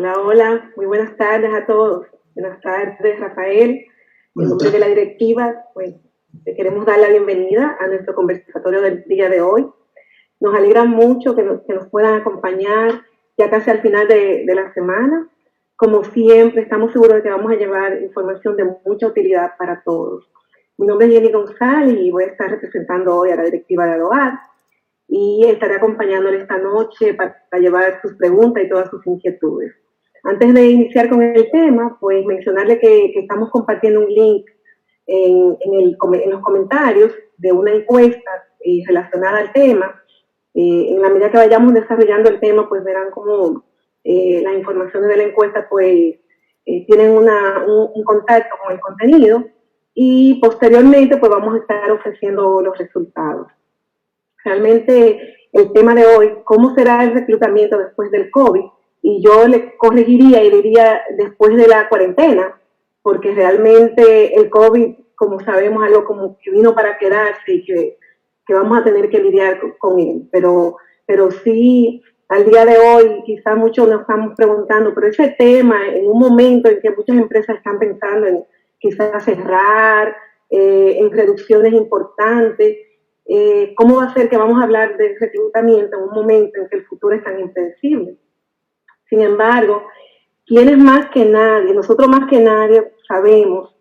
Hola, hola, muy buenas tardes a todos. Buenas tardes, Rafael. En nombre de la directiva, pues te queremos dar la bienvenida a nuestro conversatorio del día de hoy. Nos alegra mucho que nos puedan acompañar ya casi al final de la semana. Como siempre, estamos seguros de que vamos a llevar información de mucha utilidad para todos. Mi nombre es Jenny González y voy a estar representando hoy a la directiva de ADOAD y estaré acompañándole esta noche para llevar sus preguntas y todas sus inquietudes. Antes de iniciar con el tema, pues mencionarle que estamos compartiendo un link en los comentarios de una encuesta relacionada al tema. En la medida que vayamos desarrollando el tema, pues verán cómo las informaciones de la encuesta pues tienen un contacto con el contenido y posteriormente pues vamos a estar ofreciendo los resultados. Realmente el tema de hoy, ¿cómo será el reclutamiento después del COVID? Y yo le corregiría y diría después de la cuarentena, porque realmente el COVID, como sabemos, algo como que vino para quedarse y que vamos a tener que lidiar con él. Pero sí, al día de hoy, quizás muchos nos estamos preguntando, pero ese tema, en un momento en que muchas empresas están pensando en quizás cerrar, en reducciones importantes, ¿cómo va a ser que vamos a hablar de reclutamiento en un momento en que el futuro es tan impredecible? Sin embargo, quienes más que nadie, nosotros más que nadie sabemos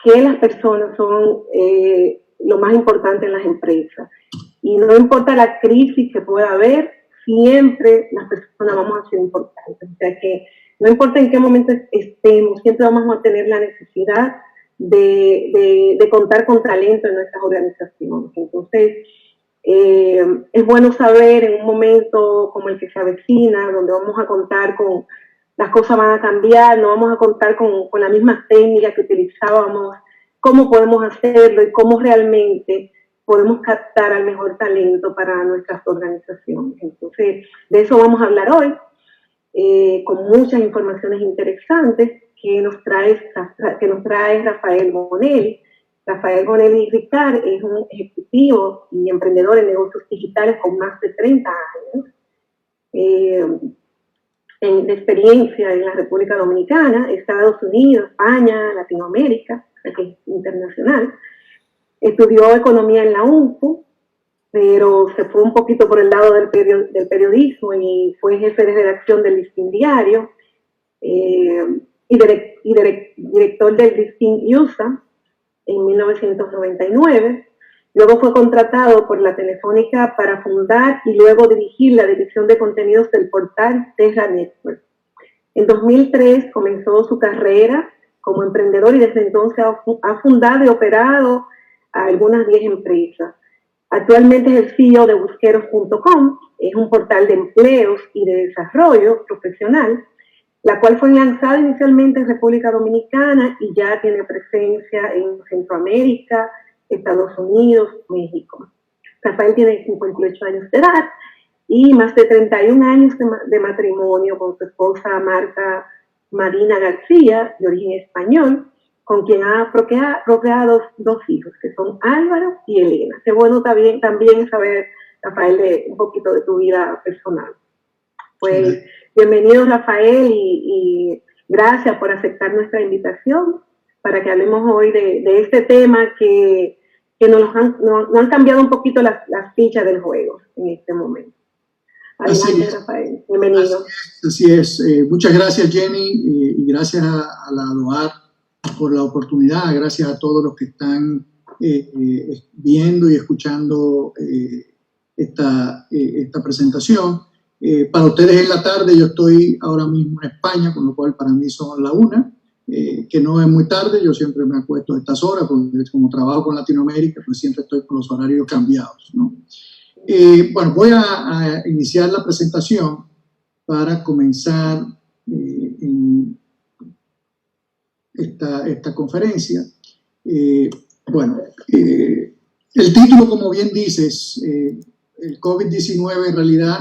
que las personas son lo más importante en las empresas. Y no importa la crisis que pueda haber, siempre las personas vamos a ser importantes. O sea que no importa en qué momento estemos, siempre vamos a tener la necesidad de contar con talento en nuestras organizaciones. Entonces, es bueno saber en un momento como el que se avecina, donde vamos a contar con, las cosas van a cambiar, no vamos a contar con las mismas técnicas que utilizábamos, cómo podemos hacerlo y cómo realmente podemos captar al mejor talento para nuestras organizaciones. Entonces, de eso vamos a hablar hoy, con muchas informaciones interesantes que nos trae Rafael Bonelli. Rafael Bonelli Ricard es un ejecutivo y emprendedor en negocios digitales con más de 30 años de experiencia en la República Dominicana, Estados Unidos, España, Latinoamérica, que es internacional. Estudió economía en la UNFU, pero se fue un poquito por el lado del periodismo y fue jefe de redacción del Listín Diario y director del Listín USA en 1999. Luego fue contratado por la Telefónica para fundar y luego dirigir la división de contenidos del portal Terra Network. En 2003 comenzó su carrera como emprendedor y desde entonces ha fundado y operado a algunas 10 empresas. Actualmente es el CEO de busqueros.com, es un portal de empleos y de desarrollo profesional, la cual fue lanzada inicialmente en República Dominicana y ya tiene presencia en Centroamérica, Estados Unidos, México. Rafael tiene 58 años de edad y más de 31 años de matrimonio con su esposa Marta Marina García, de origen español, con quien ha procreado dos hijos, que son Álvaro y Elena. Qué bueno también saber, Rafael, un poquito de tu vida personal. Pues bienvenido, Rafael, y gracias por aceptar nuestra invitación para que hablemos hoy de este tema que nos han cambiado un poquito las fichas del juego en este momento. Adelante, Rafael. Bienvenido. Así es. Muchas gracias, Jenny, y gracias a la ADOAD por la oportunidad. Gracias a todos los que están viendo y escuchando esta presentación. Para ustedes es la tarde, yo estoy ahora mismo en España, con lo cual para mí son la 1, que no es muy tarde. Yo siempre me acuesto a estas horas, porque como trabajo con Latinoamérica, pues siempre estoy con los horarios cambiados, ¿no? Bueno, voy a iniciar la presentación para comenzar en esta conferencia. Bueno, el título, como bien dices, el COVID-19 en realidad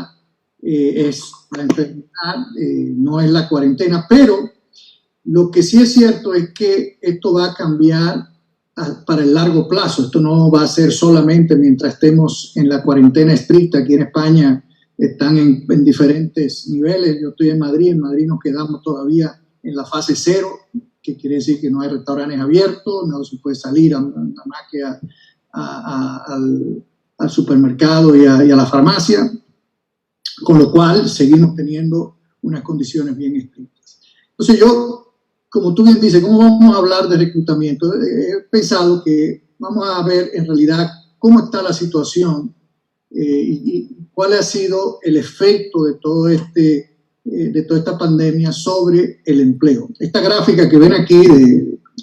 es la enfermedad, no es la cuarentena, pero lo que sí es cierto es que esto va a cambiar para el largo plazo. Esto no va a ser solamente mientras estemos en la cuarentena estricta. Aquí en España están en diferentes niveles. Yo estoy en Madrid nos quedamos todavía en la fase 0, que quiere decir que no hay restaurantes abiertos, no se puede salir nada más que al supermercado y a la farmacia, con lo cual seguimos teniendo unas condiciones bien estrictas. Entonces yo, como tú bien dices, ¿cómo vamos a hablar de reclutamiento? He pensado que vamos a ver en realidad cómo está la situación y cuál ha sido el efecto de todo de toda esta pandemia sobre el empleo. Esta gráfica que ven aquí,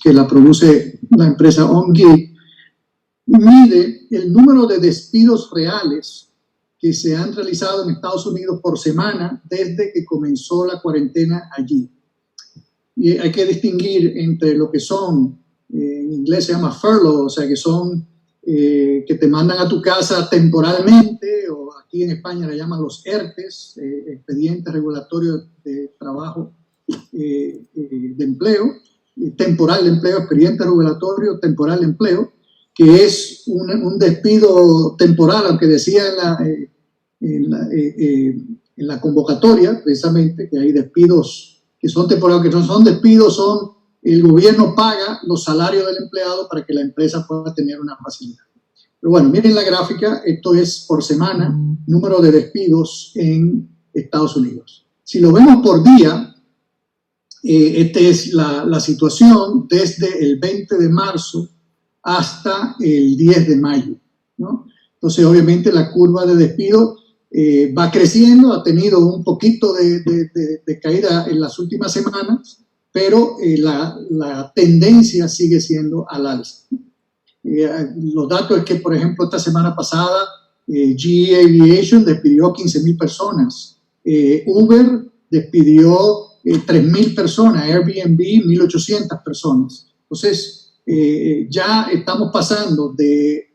que la produce la empresa OnGig, mide el número de despidos reales que se han realizado en Estados Unidos por semana desde que comenzó la cuarentena allí. Y hay que distinguir entre lo que son, en inglés se llama furlough, o sea, que son que te mandan a tu casa temporalmente, o aquí en España le llaman los ERTES, expedientes regulatorios de trabajo de empleo, temporal de empleo, expediente regulatorio temporal de empleo, que es un despido temporal, aunque decía en la convocatoria, precisamente, que hay despidos que son temporales, que no son despidos, el gobierno paga los salarios del empleado para que la empresa pueda tener una facilidad. Pero bueno, miren la gráfica, esto es por semana, número de despidos en Estados Unidos. Si lo vemos por día, esta es la situación desde el 20 de marzo hasta el 10 de mayo, ¿no? Entonces, obviamente, la curva de despido va creciendo, ha tenido un poquito de caída en las últimas semanas, pero la tendencia sigue siendo al alza. Los datos es que, por ejemplo, esta semana pasada, GE Aviation despidió 15,000 personas, Uber despidió 3,000 personas, Airbnb 1,800 personas. Entonces, ya estamos pasando de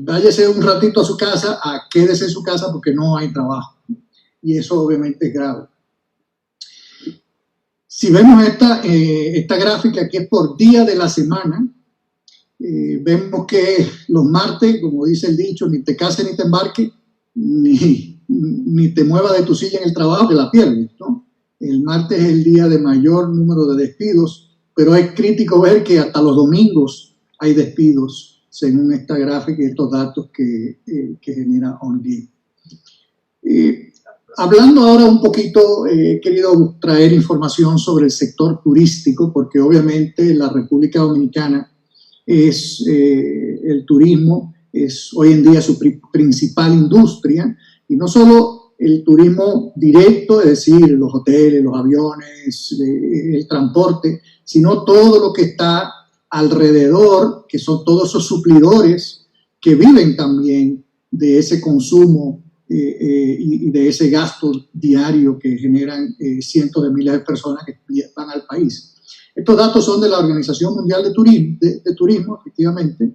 váyase un ratito a su casa a quédese en su casa porque no hay trabajo. Y eso obviamente es grave. Si vemos esta gráfica que es por día de la semana, vemos que los martes, como dice el dicho, ni te cases ni te embarques, ni te muevas de tu silla en el trabajo que la pierdes, ¿no? El martes es el día de mayor número de despidos, pero es crítico ver que hasta los domingos hay despidos, según esta gráfica y estos datos que genera OnGig. Hablando ahora un poquito, he querido traer información sobre el sector turístico, porque obviamente la República Dominicana el turismo es hoy en día su principal industria, y no solo el turismo directo, es decir, los hoteles, los aviones, el transporte, sino todo lo que está alrededor, que son todos esos suplidores que viven también de ese consumo y de ese gasto diario que generan cientos de miles de personas que van al país. Estos datos son de la Organización Mundial de Turismo, efectivamente,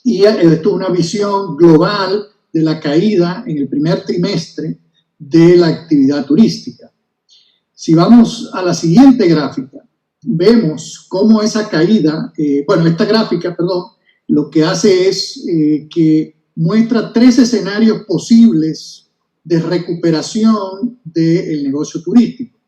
y esto es una visión global de la caída en el primer trimestre de la actividad turística. Si vamos a la siguiente gráfica, vemos cómo esa caída, esta gráfica, lo que hace es que muestra 3 escenarios posibles de recuperación del negocio turístico.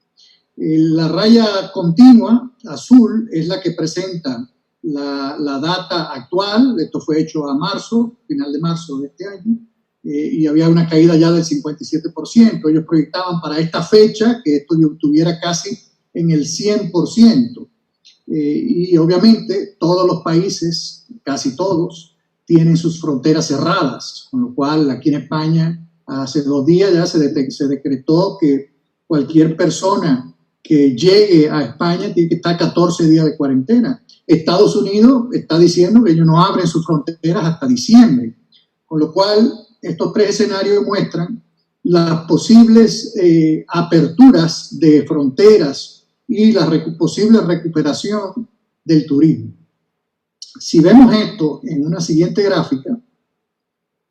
La raya continua, azul, es la que presenta la data actual. Esto fue hecho a marzo, final de marzo de este año, y había una caída ya del 57%. Ellos proyectaban para esta fecha que esto estuviera casi en el 100%. Y obviamente todos los países, casi todos, tienen sus fronteras cerradas, con lo cual aquí en España hace 2 días ya se decretó que cualquier persona que llegue a España tiene que estar 14 días de cuarentena. Estados Unidos está diciendo que ellos no abren sus fronteras hasta diciembre, con lo cual estos 3 escenarios muestran las posibles aperturas de fronteras y la posible recuperación del turismo. Si vemos esto en una siguiente gráfica,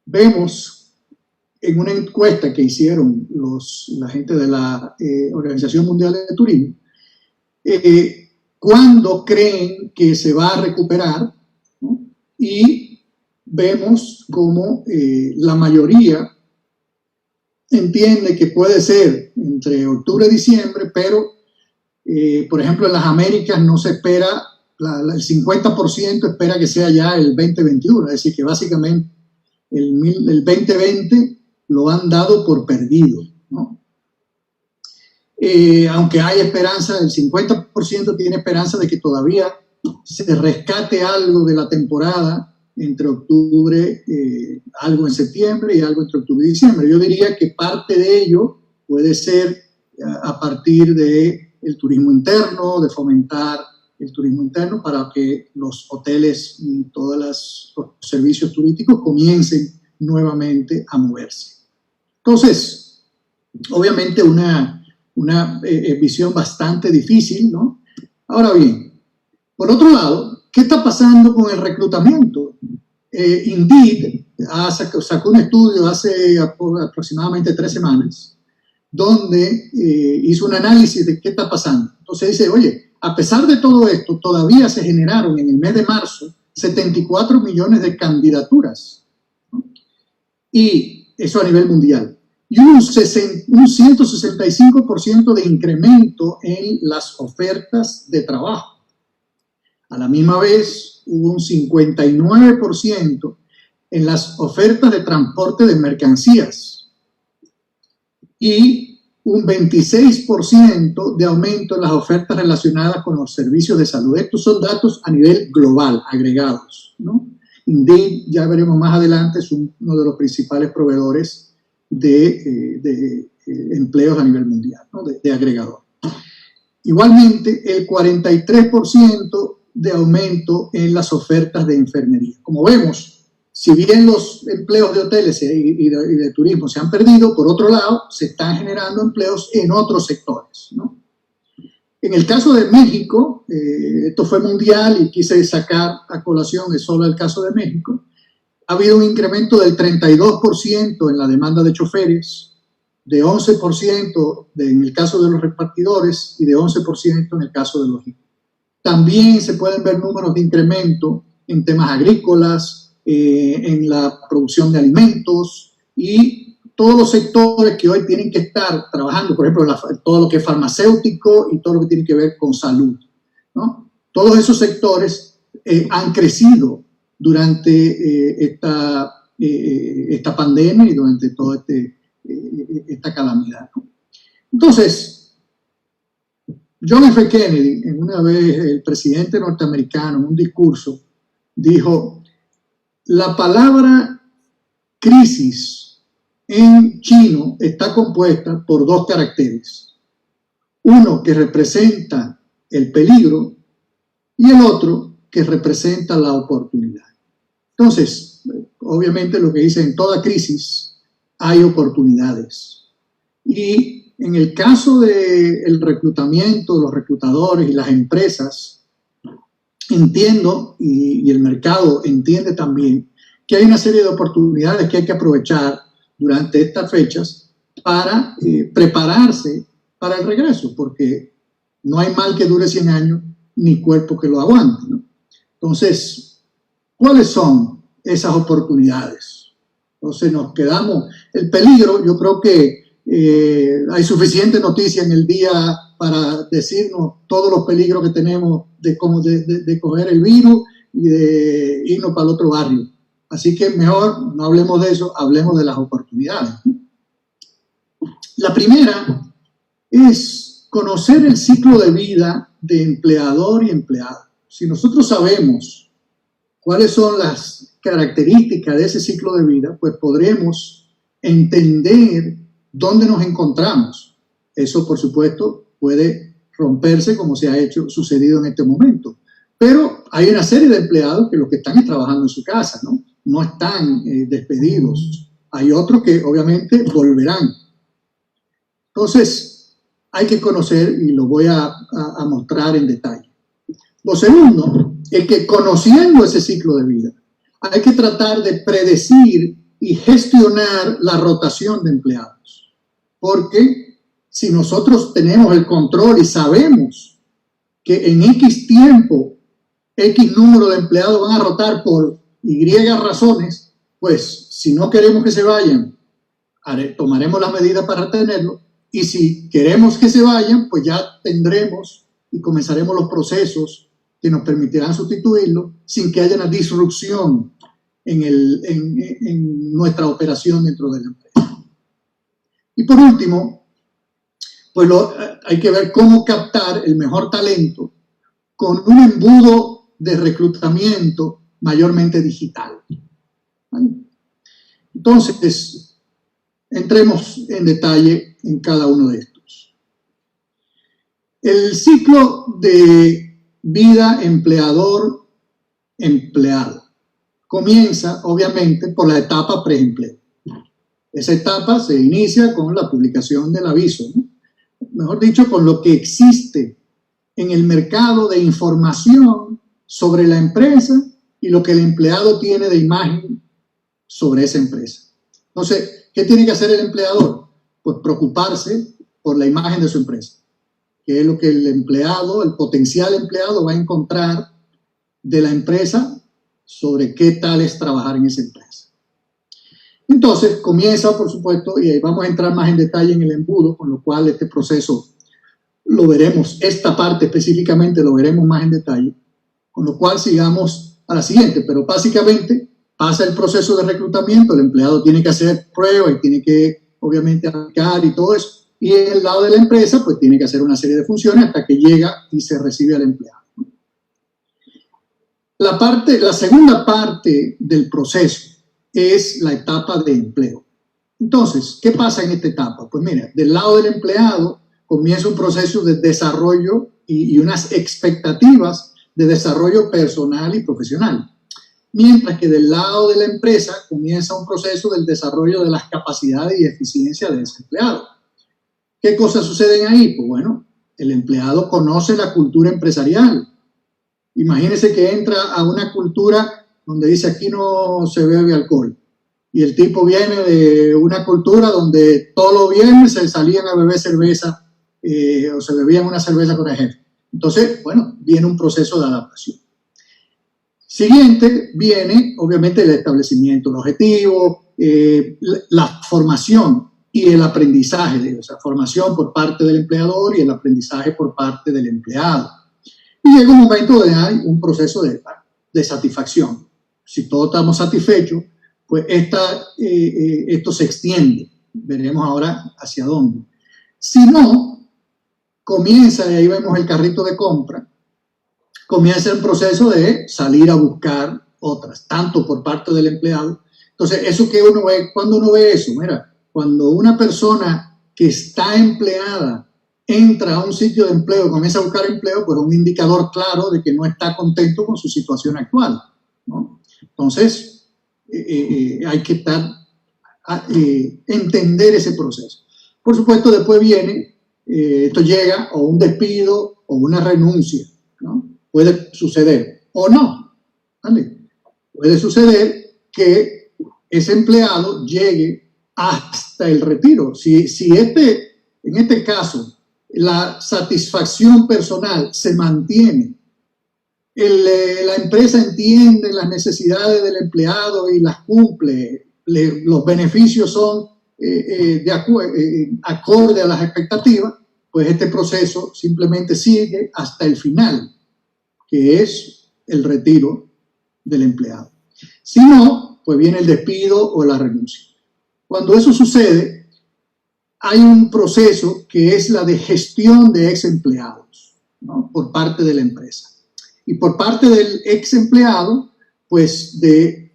vemos en una encuesta que hicieron la gente de la Organización Mundial de Turismo, cuándo creen que se va a recuperar, ¿no? Y vemos como la mayoría entiende que puede ser entre octubre y diciembre, pero, por ejemplo, en las Américas no se espera, el 50% espera que sea ya el 2021, es decir, que básicamente el 2020 lo han dado por perdido, ¿no? Aunque hay esperanza, el 50% tiene esperanza de que todavía se rescate algo de la temporada entre octubre, algo en septiembre y algo entre octubre y diciembre. Yo diría que parte de ello puede ser a partir del turismo interno, de fomentar el turismo interno para que los hoteles y todos los servicios turísticos comiencen nuevamente a moverse. Entonces, obviamente una visión bastante difícil, ¿no? Ahora bien, por otro lado, ¿qué está pasando con el reclutamiento? Indeed sacó un estudio hace aproximadamente 3 semanas donde hizo un análisis de qué está pasando. Entonces dice, oye, a pesar de todo esto, todavía se generaron en el mes de marzo 74 millones de candidaturas, ¿no? Y eso a nivel mundial. Y un 165% de incremento en las ofertas de trabajo. A la misma vez, hubo un 59% en las ofertas de transporte de mercancías y un 26% de aumento en las ofertas relacionadas con los servicios de salud. Estos son datos a nivel global, agregados, ¿no? Indeed, ya veremos más adelante, es uno de los principales proveedores de empleos a nivel mundial, ¿no? de agregador. Igualmente, el 43% de aumento en las ofertas de enfermería. Como vemos, si bien los empleos de hoteles y de turismo se han perdido, por otro lado, se están generando empleos en otros sectores, ¿no? En el caso de México, esto fue mundial y quise sacar a colación solo el caso de México. Ha habido un incremento del 32% en la demanda de choferes, de 11% en el caso de los repartidores y de 11% en el caso de los logísticos. También se pueden ver números de incremento en temas agrícolas, en la producción de alimentos y todos los sectores que hoy tienen que estar trabajando, por ejemplo, todo lo que es farmacéutico y todo lo que tiene que ver con salud, ¿no? Todos esos sectores han crecido durante esta pandemia y durante toda esta calamidad, ¿no? Entonces, John F. Kennedy, una vez el presidente norteamericano, en un discurso, dijo, la palabra crisis en chino está compuesta por 2 caracteres. Uno que representa el peligro y el otro que representa la oportunidad. Entonces, obviamente lo que dice, en toda crisis hay oportunidades. Y en el caso del reclutamiento, los reclutadores y las empresas, entiendo, y el mercado entiende también, que hay una serie de oportunidades que hay que aprovechar durante estas fechas para prepararse para el regreso, porque no hay mal que dure 100 años ni cuerpo que lo aguante, ¿no? Entonces, ¿cuáles son esas oportunidades? Entonces nos quedamos, el peligro, yo creo que hay suficiente noticia en el día para decirnos todos los peligros que tenemos de coger el virus y de irnos para el otro barrio. Así que mejor no hablemos de eso, hablemos de las oportunidades. La primera es conocer el ciclo de vida de empleador y empleado. Si nosotros sabemos cuáles son las características de ese ciclo de vida, pues podremos entender dónde nos encontramos. Eso, por supuesto, puede romperse como se ha sucedido en este momento. Pero hay una serie de empleados que lo que están es trabajando en su casa, ¿no? No están despedidos. Hay otros que obviamente volverán. Entonces, hay que conocer y lo voy a mostrar en detalle. Lo segundo es que conociendo ese ciclo de vida, hay que tratar de predecir y gestionar la rotación de empleados. Porque si nosotros tenemos el control y sabemos que en X tiempo, X número de empleados van a rotar por Y razones, pues si no queremos que se vayan tomaremos las medidas para retenerlo, y si queremos que se vayan, pues ya tendremos y comenzaremos los procesos que nos permitirán sustituirlo sin que haya una disrupción en nuestra operación dentro de la empresa. Y por último, pues hay que ver cómo captar el mejor talento con un embudo de reclutamiento mayormente digital. ¿Vale? Entonces, entremos en detalle en cada uno de estos. El ciclo de vida empleador-empleado comienza, obviamente, por la etapa preempleo. Esa etapa se inicia con la publicación del aviso, ¿no? Mejor dicho, con lo que existe en el mercado de información sobre la empresa y lo que el empleado tiene de imagen sobre esa empresa. Entonces, ¿qué tiene que hacer el empleador? Pues preocuparse por la imagen de su empresa, que es lo que el empleado, el potencial empleado va a encontrar de la empresa sobre qué tal es trabajar en esa empresa. Entonces, comienza, por supuesto, y ahí vamos a entrar más en detalle en el embudo, con lo cual este proceso lo veremos, esta parte específicamente lo veremos más en detalle, con lo cual sigamos a la siguiente, pero básicamente pasa el proceso de reclutamiento, el empleado tiene que hacer pruebas y tiene que, obviamente, aplicar y todo eso, y en el lado de la empresa, pues tiene que hacer una serie de funciones hasta que llega y se recibe al empleado. La segunda parte del proceso es la etapa de empleo. Entonces, ¿qué pasa en esta etapa? Pues mira, del lado del empleado comienza un proceso de desarrollo y unas expectativas de desarrollo personal y profesional. Mientras que del lado de la empresa comienza un proceso del desarrollo de las capacidades y eficiencia de ese empleado. ¿Qué cosas suceden ahí? Pues bueno, el empleado conoce la cultura empresarial. Imagínese que entra a una cultura donde dice aquí no se bebe alcohol. Y el tipo viene de una cultura donde todos los viernes se salían a beber cerveza o se bebían una cerveza con el jefe. Entonces, bueno, viene un proceso de adaptación. Siguiente viene, obviamente, el establecimiento, el objetivo, la formación y el aprendizaje, o sea, formación por parte del empleador y el aprendizaje por parte del empleado. Y llega un momento donde hay un proceso de satisfacción. Si todos estamos satisfechos, pues esto se extiende. Veremos ahora hacia dónde. Si no, comienza, y ahí vemos el carrito de compra, comienza el proceso de salir a buscar otras, tanto por parte del empleado. Entonces, eso que uno ve, cuando uno ve eso, mira, cuando una persona que está empleada entra a un sitio de empleo y comienza a buscar empleo, pues es un indicador claro de que no está contento con su situación actual, ¿no? Entonces, hay que entender ese proceso. Por supuesto, después viene, esto llega o un despido o una renuncia, ¿no? Puede suceder o no, ¿vale? Puede suceder que ese empleado llegue hasta el retiro. Si en este caso, la satisfacción personal se mantiene, la empresa entiende las necesidades del empleado y las cumple, los beneficios son acorde a las expectativas, pues este proceso simplemente sigue hasta el final, que es el retiro del empleado. Si no, pues viene el despido o la renuncia. Cuando eso sucede, hay un proceso que es la de gestión de ex empleados, ¿no? Por parte de la empresa. Y por parte del ex empleado, pues de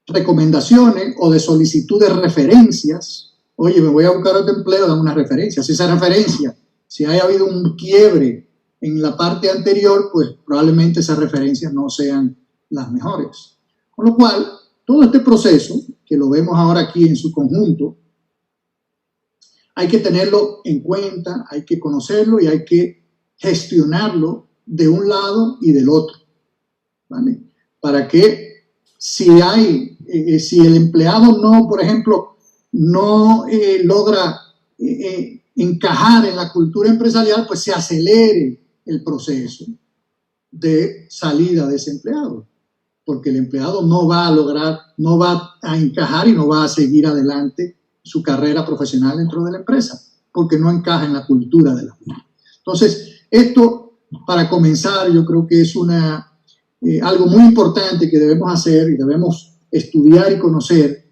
recomendaciones o de solicitud de referencias. Oye, me voy a buscar otro empleo, dame una referencia. Si esa referencia, si haya habido un quiebre en la parte anterior, pues probablemente esas referencias no sean las mejores. Con lo cual, todo este proceso, que lo vemos ahora aquí en su conjunto, hay que tenerlo en cuenta, hay que conocerlo y hay que gestionarlo de un lado y del otro, ¿vale? Para que si el empleado no, por ejemplo, no logra encajar en la cultura empresarial, pues se acelere el proceso de salida de ese empleado, porque el empleado no va a lograr, no va a encajar y no va a seguir adelante su carrera profesional dentro de la empresa, porque no encaja en la cultura de la misma. Entonces, esto, para comenzar, yo creo que es algo muy importante que debemos hacer y debemos estudiar y conocer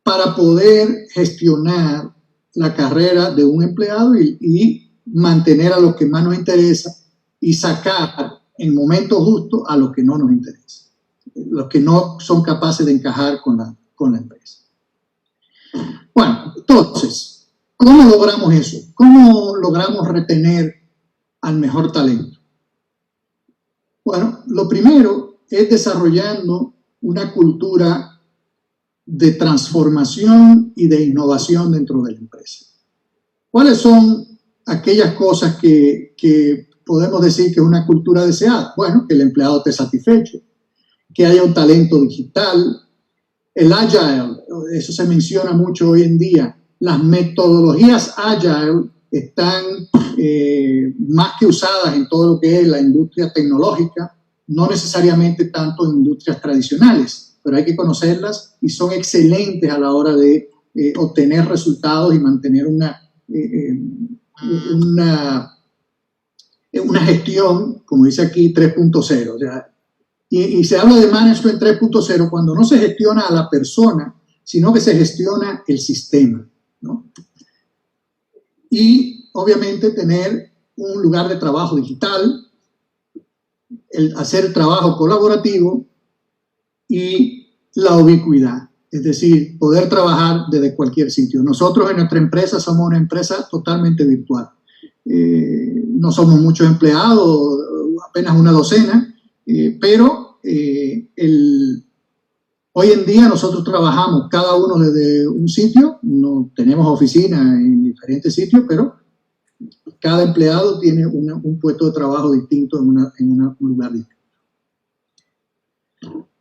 para poder gestionar la carrera de un empleado y mantener a los que más nos interesa y sacar en momentos justos a los que no nos interesa, los que no son capaces de encajar con la empresa. Bueno, entonces, ¿cómo logramos eso? ¿Cómo logramos retener al mejor talento? Bueno, lo primero es desarrollando una cultura de transformación y de innovación dentro de la empresa. ¿Cuáles son aquellas cosas que podemos decir que es una cultura deseada? Bueno, que el empleado esté satisfecho, que haya un talento digital, el Agile, eso se menciona mucho hoy en día. Las metodologías Agile están más que usadas en todo lo que es la industria tecnológica, no necesariamente tanto en industrias tradicionales, pero hay que conocerlas y son excelentes a la hora de obtener resultados y mantener una gestión, como dice aquí, 3.0. O sea, y se habla de management 3.0 cuando no se gestiona a la persona, sino que se gestiona el sistema, ¿no? Y obviamente tener un lugar de trabajo digital, hacer trabajo colaborativo y la ubicuidad, es decir, poder trabajar desde cualquier sitio. Nosotros en nuestra empresa somos una empresa totalmente virtual. No somos muchos empleados, apenas una docena, pero hoy en día nosotros trabajamos cada uno desde un sitio, no tenemos oficinas en diferentes sitios, pero cada empleado tiene un puesto de trabajo distinto en un lugar distinto.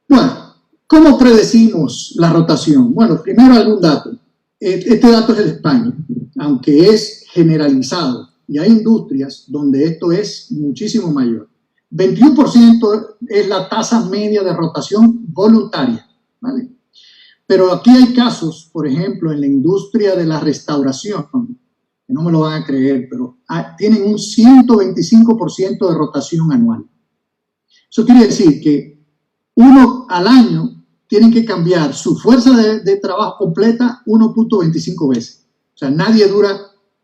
Bueno, ¿cómo predecimos la rotación? Bueno, primero algún dato. Este dato es de España, aunque es generalizado, y hay industrias donde esto es muchísimo mayor. 21% es la tasa media de rotación voluntaria, ¿vale? Pero aquí hay casos, por ejemplo, en la industria de la restauración, que no me lo van a creer, pero tienen un 125% de rotación anual. Eso quiere decir que uno al año tienen que cambiar su fuerza de trabajo completa 1.25 veces. O sea, nadie dura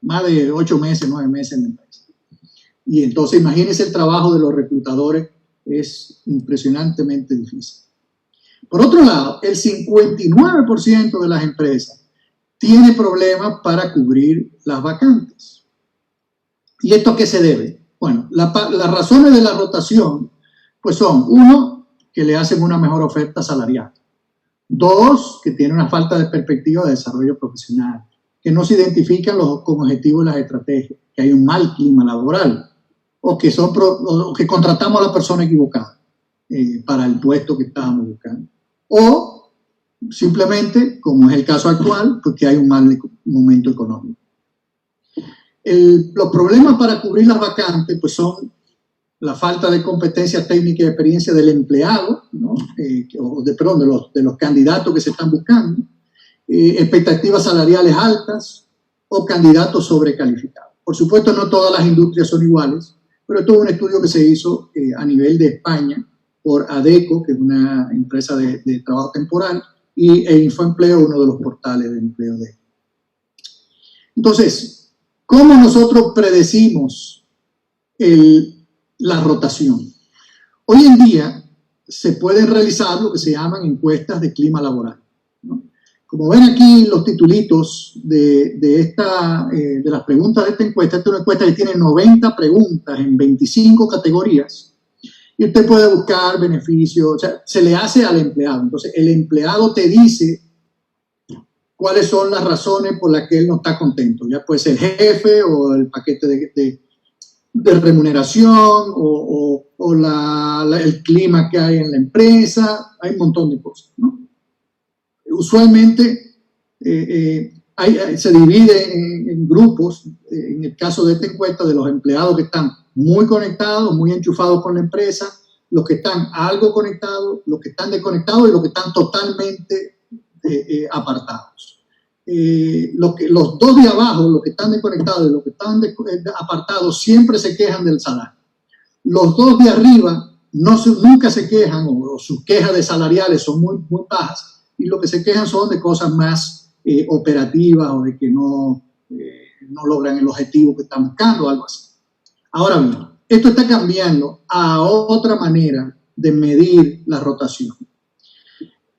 más de 8 meses, 9 meses en la empresa. Y entonces imagínense el trabajo de los reclutadores, es impresionantemente difícil. Por otro lado, el 59% de las empresas tiene problemas para cubrir las vacantes. ¿Y esto a qué se debe? Bueno, las razones de la rotación pues son, uno, que le hacen una mejor oferta salarial. Dos, que tiene una falta de perspectiva de desarrollo profesional, que no se identifican con objetivos de las estrategias, que hay un mal clima laboral, o que contratamos a la persona equivocada para el puesto que estábamos buscando. O simplemente, como es el caso actual, porque hay un mal momento económico. Los problemas para cubrir las vacantes pues son la falta de competencia técnica y experiencia del empleado, ¿no? de los candidatos que se están buscando, expectativas salariales altas o candidatos sobrecalificados. Por supuesto, no todas las industrias son iguales, pero esto es un estudio que se hizo a nivel de España por ADECO, que es una empresa de trabajo temporal, e Infoempleo, uno de los portales de empleo de. Entonces, ¿cómo nosotros predecimos la rotación? Hoy en día se pueden realizar lo que se llaman encuestas de clima laboral, ¿no? Como ven aquí los titulitos de las preguntas de esta encuesta, esta es una encuesta que tiene 90 preguntas en 25 categorías y usted puede buscar beneficios, o sea, se le hace al empleado. Entonces, el empleado te dice cuáles son las razones por las que él no está contento. Ya puede ser el jefe o el paquete de remuneración o el clima que hay en la empresa, hay un montón de cosas, ¿no? Usualmente se divide en grupos, en el caso de esta encuesta, de los empleados que están muy conectados, muy enchufados con la empresa, los que están algo conectados, los que están desconectados y los que están totalmente apartados. los dos de abajo, los que están desconectados y los que están apartados, siempre se quejan del salario. Los dos de arriba nunca se quejan, o sus quejas de salariales son muy bajas, y lo que se quejan son de cosas más operativas o de que no logran el objetivo que están buscando, algo así. Ahora bien, esto está cambiando a otra manera de medir la rotación,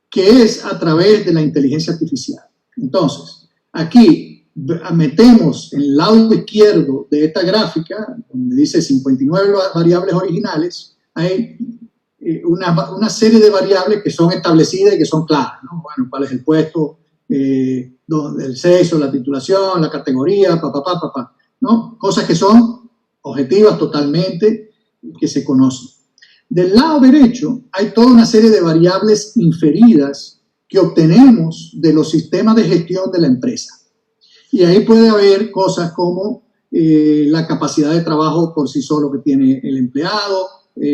que es a través de la inteligencia artificial. Entonces, aquí metemos en el lado izquierdo de esta gráfica, donde dice 59 variables originales, hay una serie de variables que son establecidas y que son claras, ¿no? Bueno, cuál es el puesto, el sexo, la titulación, la categoría, ¿no? Cosas que son objetivas totalmente, que se conocen. Del lado derecho hay toda una serie de variables inferidas que obtenemos de los sistemas de gestión de la empresa. Y ahí puede haber cosas como la capacidad de trabajo por sí solo que tiene el empleado,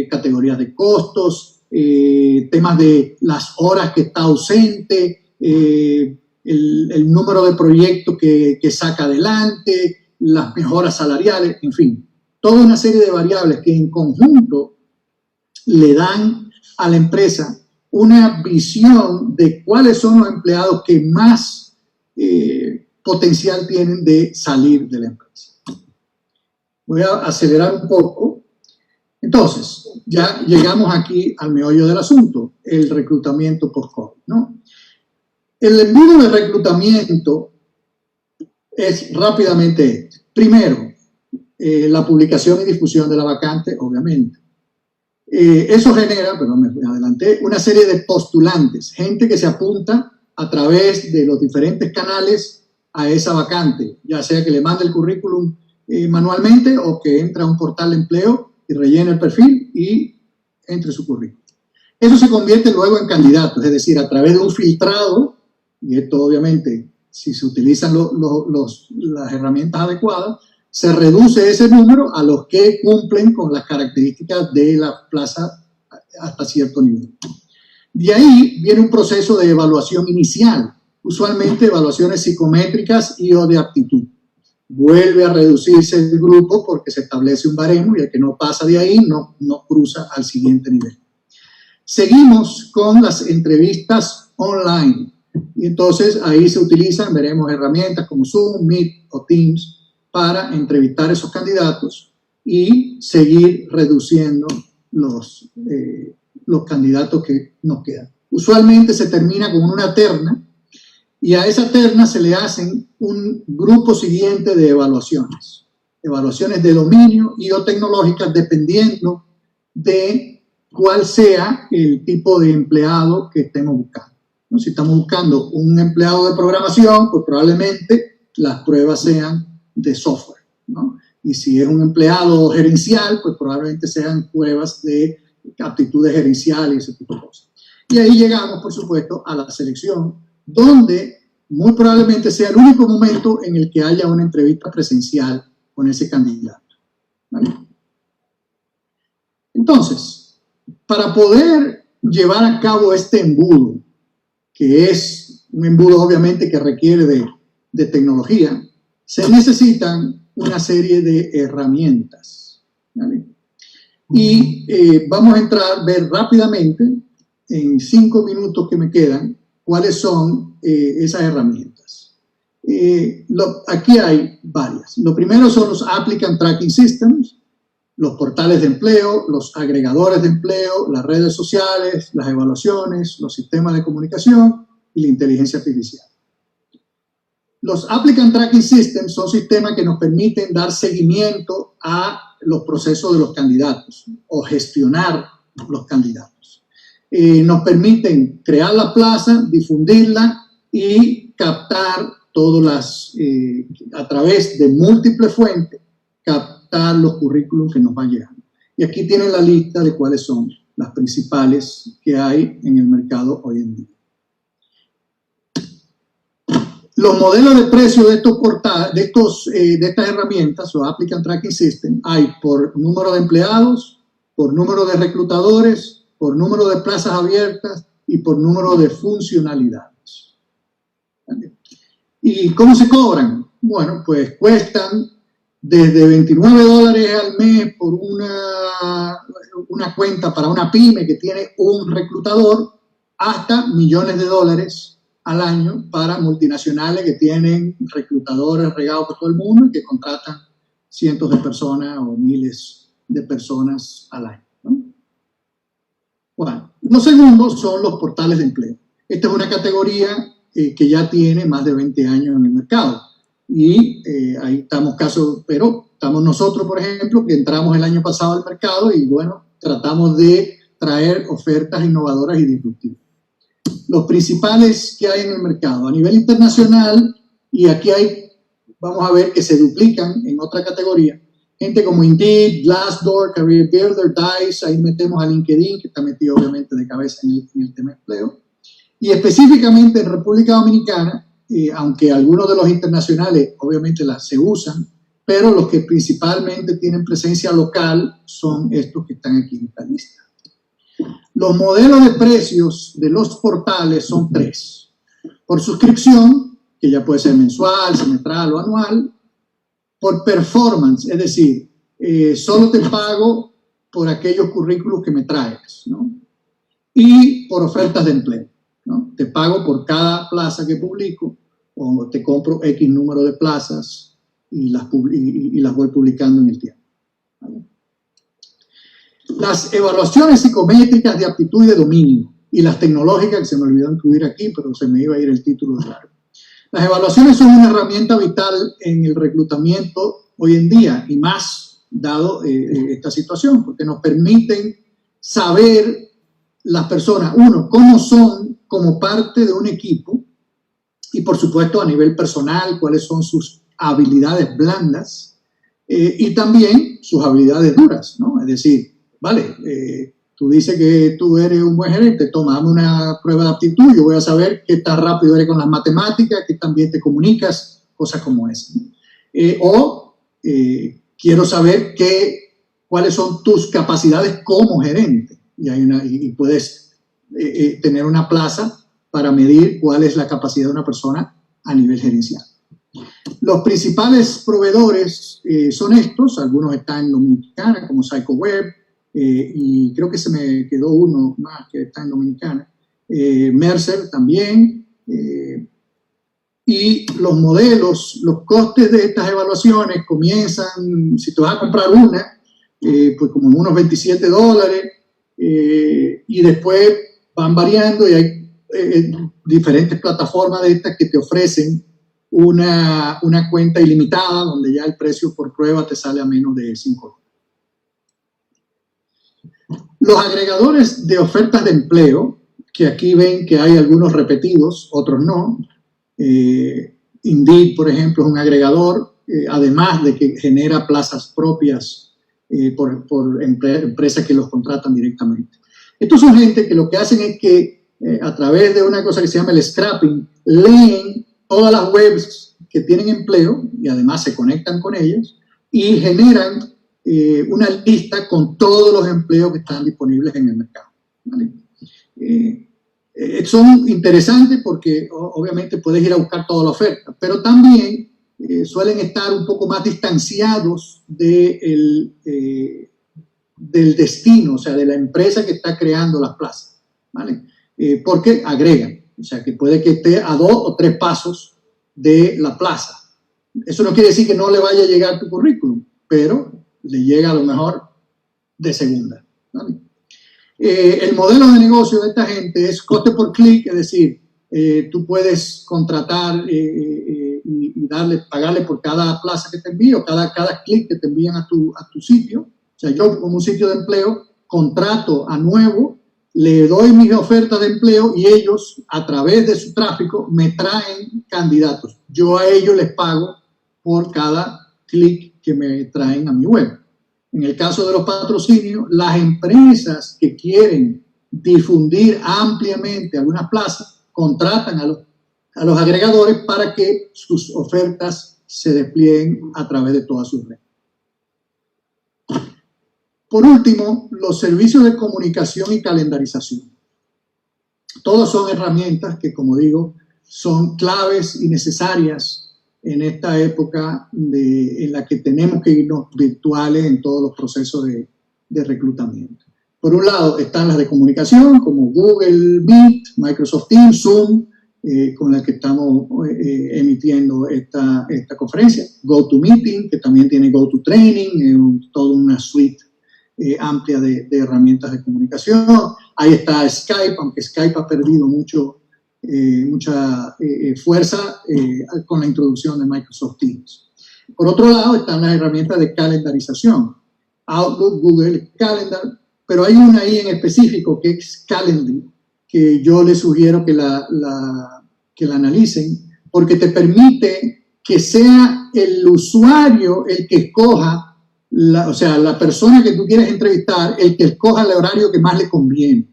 categorías de costos, temas de las horas que está ausente, el número de proyectos que saca adelante, las mejoras salariales, en fin, toda una serie de variables que en conjunto le dan a la empresa una visión de cuáles son los empleados que más potencial tienen de salir de la empresa. Voy a acelerar un poco. Entonces, ya llegamos aquí al meollo del asunto, el reclutamiento post-COVID, ¿no? El embudo de reclutamiento es rápidamente, primero, la publicación y difusión de la vacante, obviamente. Eso genera, perdón, me adelanté, una serie de postulantes, gente que se apunta a través de los diferentes canales a esa vacante, ya sea que le mande el currículum manualmente o que entre a un portal de empleo y rellene el perfil y entre su currículum. Eso se convierte luego en candidatos, es decir, a través de un filtrado, y esto obviamente, si se utilizan las herramientas adecuadas, se reduce ese número a los que cumplen con las características de la plaza hasta cierto nivel. De ahí viene un proceso de evaluación inicial, usualmente evaluaciones psicométricas y o de aptitud. Vuelve a reducirse el grupo porque se establece un baremo y el que no pasa de ahí no cruza al siguiente nivel. Seguimos con las entrevistas online y entonces ahí se utilizan, veremos herramientas como Zoom, Meet o Teams para entrevistar a esos candidatos y seguir reduciendo los candidatos que nos quedan. Usualmente se termina con una terna y a esa terna se le hacen un grupo siguiente de evaluaciones. Evaluaciones de dominio y o tecnológicas dependiendo de cuál sea el tipo de empleado que estemos buscando. ¿No? Si estamos buscando un empleado de programación, pues probablemente las pruebas sean de software, ¿no? Y si es un empleado gerencial, pues probablemente sean pruebas de aptitudes gerenciales y ese tipo de cosas. Y ahí llegamos, por supuesto, a la selección, donde muy probablemente sea el único momento en el que haya una entrevista presencial con ese candidato, ¿vale? Entonces, para poder llevar a cabo este embudo, que es un embudo obviamente que requiere de tecnología, se necesitan una serie de herramientas, ¿vale? Y vamos a ver rápidamente, en 5 minutos que me quedan, cuáles son esas herramientas. Aquí hay varias. Lo primero son los Applicant Tracking Systems, los portales de empleo, los agregadores de empleo, las redes sociales, las evaluaciones, los sistemas de comunicación y la inteligencia artificial. Los Applicant Tracking Systems son sistemas que nos permiten dar seguimiento a los procesos de los candidatos o gestionar los candidatos. Nos permiten crear la plaza, difundirla y captar todas a través de múltiples fuentes, captar los currículums que nos van llegando. Y aquí tienen la lista de cuáles son las principales que hay en el mercado hoy en día. Los modelos de precio de estos portales, de estas herramientas, o Applicant Tracking System, hay por número de empleados, por número de reclutadores, por número de plazas abiertas y por número de funcionalidades. ¿Vale? ¿Y cómo se cobran? Bueno, pues cuestan desde $29 al mes por una cuenta para una pyme que tiene un reclutador, hasta millones de dólares al año para multinacionales que tienen reclutadores regados por todo el mundo y que contratan cientos de personas o miles de personas al año, ¿no? Bueno, los segundos son los portales de empleo. Esta es una categoría que ya tiene más de 20 años en el mercado. Y ahí estamos pero estamos nosotros, por ejemplo, que entramos el año pasado al mercado y, bueno, tratamos de traer ofertas innovadoras y disruptivas. Los principales que hay en el mercado a nivel internacional, y aquí vamos a ver que se duplican en otra categoría, gente como Indeed, Glassdoor, Career Builder, Dice, ahí metemos a LinkedIn, que está metido obviamente de cabeza en el tema de empleo, y específicamente en República Dominicana, aunque algunos de los internacionales obviamente se usan, pero los que principalmente tienen presencia local son estos que están aquí en esta lista. Los modelos de precios de los portales son 3. Por suscripción, que ya puede ser mensual, semestral o anual. Por performance, es decir, solo te pago por aquellos currículos que me traes, ¿no? Y por ofertas de empleo, ¿no? Te pago por cada plaza que publico, o te compro X número de plazas y las voy publicando en el tiempo, ¿vale? Las evaluaciones psicométricas de aptitud y de dominio, y las tecnológicas, que se me olvidó incluir aquí, pero se me iba a ir el título de largo. Las evaluaciones son una herramienta vital en el reclutamiento hoy en día, y más dado esta situación, porque nos permiten saber las personas, uno, cómo son como parte de un equipo, y por supuesto a nivel personal, cuáles son sus habilidades blandas, y también sus habilidades duras, ¿no? Es decir, vale, tú dices que tú eres un buen gerente, toma, dame una prueba de aptitud, yo voy a saber qué tan rápido eres con las matemáticas, qué tan bien te comunicas, cosas como esa, ¿no? Quiero saber cuáles son tus capacidades como gerente, y puedes tener una plaza para medir cuál es la capacidad de una persona a nivel gerencial. Los principales proveedores son estos, algunos están en Dominicana, como PsychoWeb, y creo que se me quedó uno más que está en Dominicana, Mercer también, y los modelos, los costes de estas evaluaciones comienzan, si te vas a comprar una, pues como en unos $27, y después van variando y hay diferentes plataformas de estas que te ofrecen una cuenta ilimitada, donde ya el precio por prueba te sale a menos de $5. Los agregadores de ofertas de empleo, que aquí ven que hay algunos repetidos, otros no. Indeed, por ejemplo, es un agregador, además de que genera plazas propias por empresas que los contratan directamente. Estos son gente que lo que hacen es que a través de una cosa que se llama el scrapping, leen todas las webs que tienen empleo y además se conectan con ellas y generan una lista con todos los empleos que están disponibles en el mercado, ¿vale? Son interesantes porque obviamente puedes ir a buscar toda la oferta, pero también suelen estar un poco más distanciados del destino, o sea, de la empresa que está creando las plazas, ¿vale? Porque agregan, o sea, que puede que esté a 2 o 3 pasos de la plaza. Eso no quiere decir que no le vaya a llegar tu currículum, pero le llega a lo mejor de segunda, ¿vale? El modelo de negocio de esta gente es coste por clic, es decir, tú puedes contratar y pagarle por cada plaza que te envío, cada clic que te envían a tu sitio. O sea, yo como un sitio de empleo contrato a nuevo, le doy mis ofertas de empleo y ellos a través de su tráfico me traen candidatos. Yo a ellos les pago por cada clic que me traen a mi web. En el caso de los patrocinios, las empresas que quieren difundir ampliamente algunas plazas contratan a los agregadores para que sus ofertas se desplieguen a través de todas sus redes. Por último, los servicios de comunicación y calendarización. Todos son herramientas que, como digo, son claves y necesarias en esta época en la que tenemos que irnos virtuales en todos los procesos de reclutamiento. Por un lado están las de comunicación, como Google Meet, Microsoft Teams, Zoom, con la que estamos emitiendo esta conferencia. GoToMeeting, que también tiene GoToTraining, toda una suite amplia de herramientas de comunicación. Ahí está Skype, aunque Skype ha perdido mucha fuerza con la introducción de Microsoft Teams. Por otro lado están las herramientas de calendarización, Outlook, Google Calendar, pero hay una ahí en específico que es Calendly, que yo les sugiero que la analicen, porque te permite que sea el usuario el que escoja, o sea, la persona que tú quieres entrevistar, el que escoja el horario que más le conviene.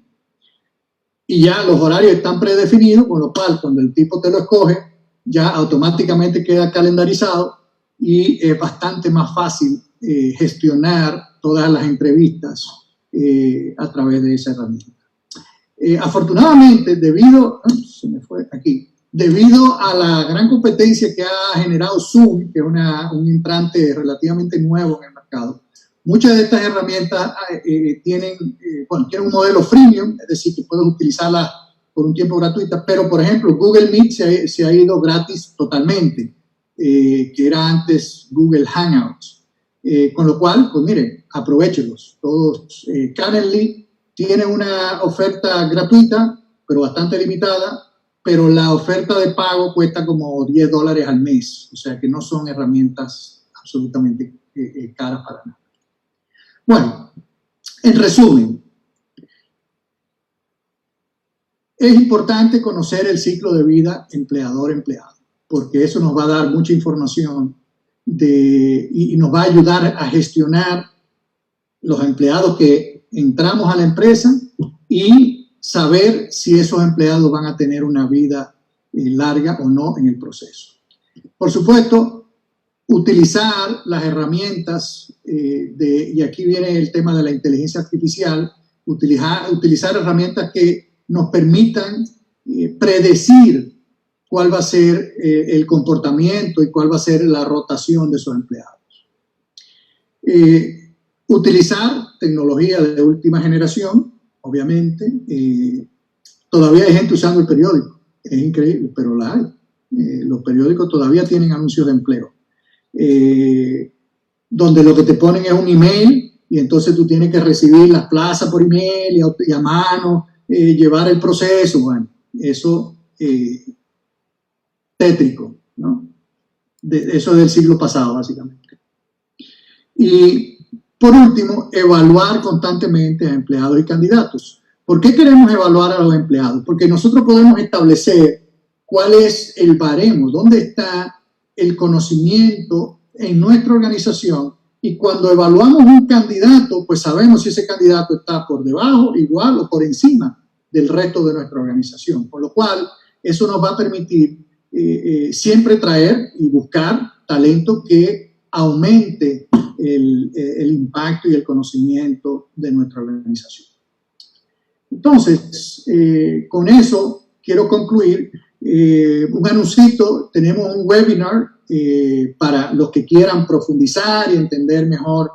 Y ya los horarios están predefinidos, con lo cual cuando el tipo te lo escoge, ya automáticamente queda calendarizado y es bastante más fácil gestionar todas las entrevistas a través de esa herramienta. Afortunadamente, debido a la gran competencia que ha generado Zoom, que es un entrante relativamente nuevo en el mercado, muchas de estas herramientas tienen un modelo freemium, es decir, que puedes utilizarlas por un tiempo gratuita, pero por ejemplo Google Meet se ha ido gratis totalmente, que era antes Google Hangouts, con lo cual, pues miren, aprovéchelos todos. Calendly tiene una oferta gratuita, pero bastante limitada, pero la oferta de pago cuesta como $10 al mes, o sea que no son herramientas absolutamente caras para nada. Bueno, en resumen, es importante conocer el ciclo de vida empleador-empleado, porque eso nos va a dar mucha información y nos va a ayudar a gestionar los empleados que entramos a la empresa y saber si esos empleados van a tener una vida larga o no en el proceso. Por supuesto, utilizar las herramientas y aquí viene el tema de la inteligencia artificial, utilizar herramientas que nos permitan predecir cuál va a ser el comportamiento y cuál va a ser la rotación de esos empleados. Utilizar tecnología de última generación, obviamente. Todavía hay gente usando el periódico, es increíble, pero la hay. Los periódicos todavía tienen anuncios de empleo, donde lo que te ponen es un email y entonces tú tienes que recibir las plazas por email y a mano, llevar el proceso. Bueno, eso tétrico, ¿no? Eso es del siglo pasado, básicamente. Y por último, evaluar constantemente a empleados y candidatos. ¿Por qué queremos evaluar a los empleados? Porque nosotros podemos establecer cuál es el baremo, dónde está el conocimiento en nuestra organización, y cuando evaluamos un candidato, pues sabemos si ese candidato está por debajo, igual o por encima del resto de nuestra organización. Por lo cual, eso nos va a permitir siempre traer y buscar talento que aumente el impacto y el conocimiento de nuestra organización. Entonces, con eso quiero concluir. Un anuncito, tenemos un webinar para los que quieran profundizar y entender mejor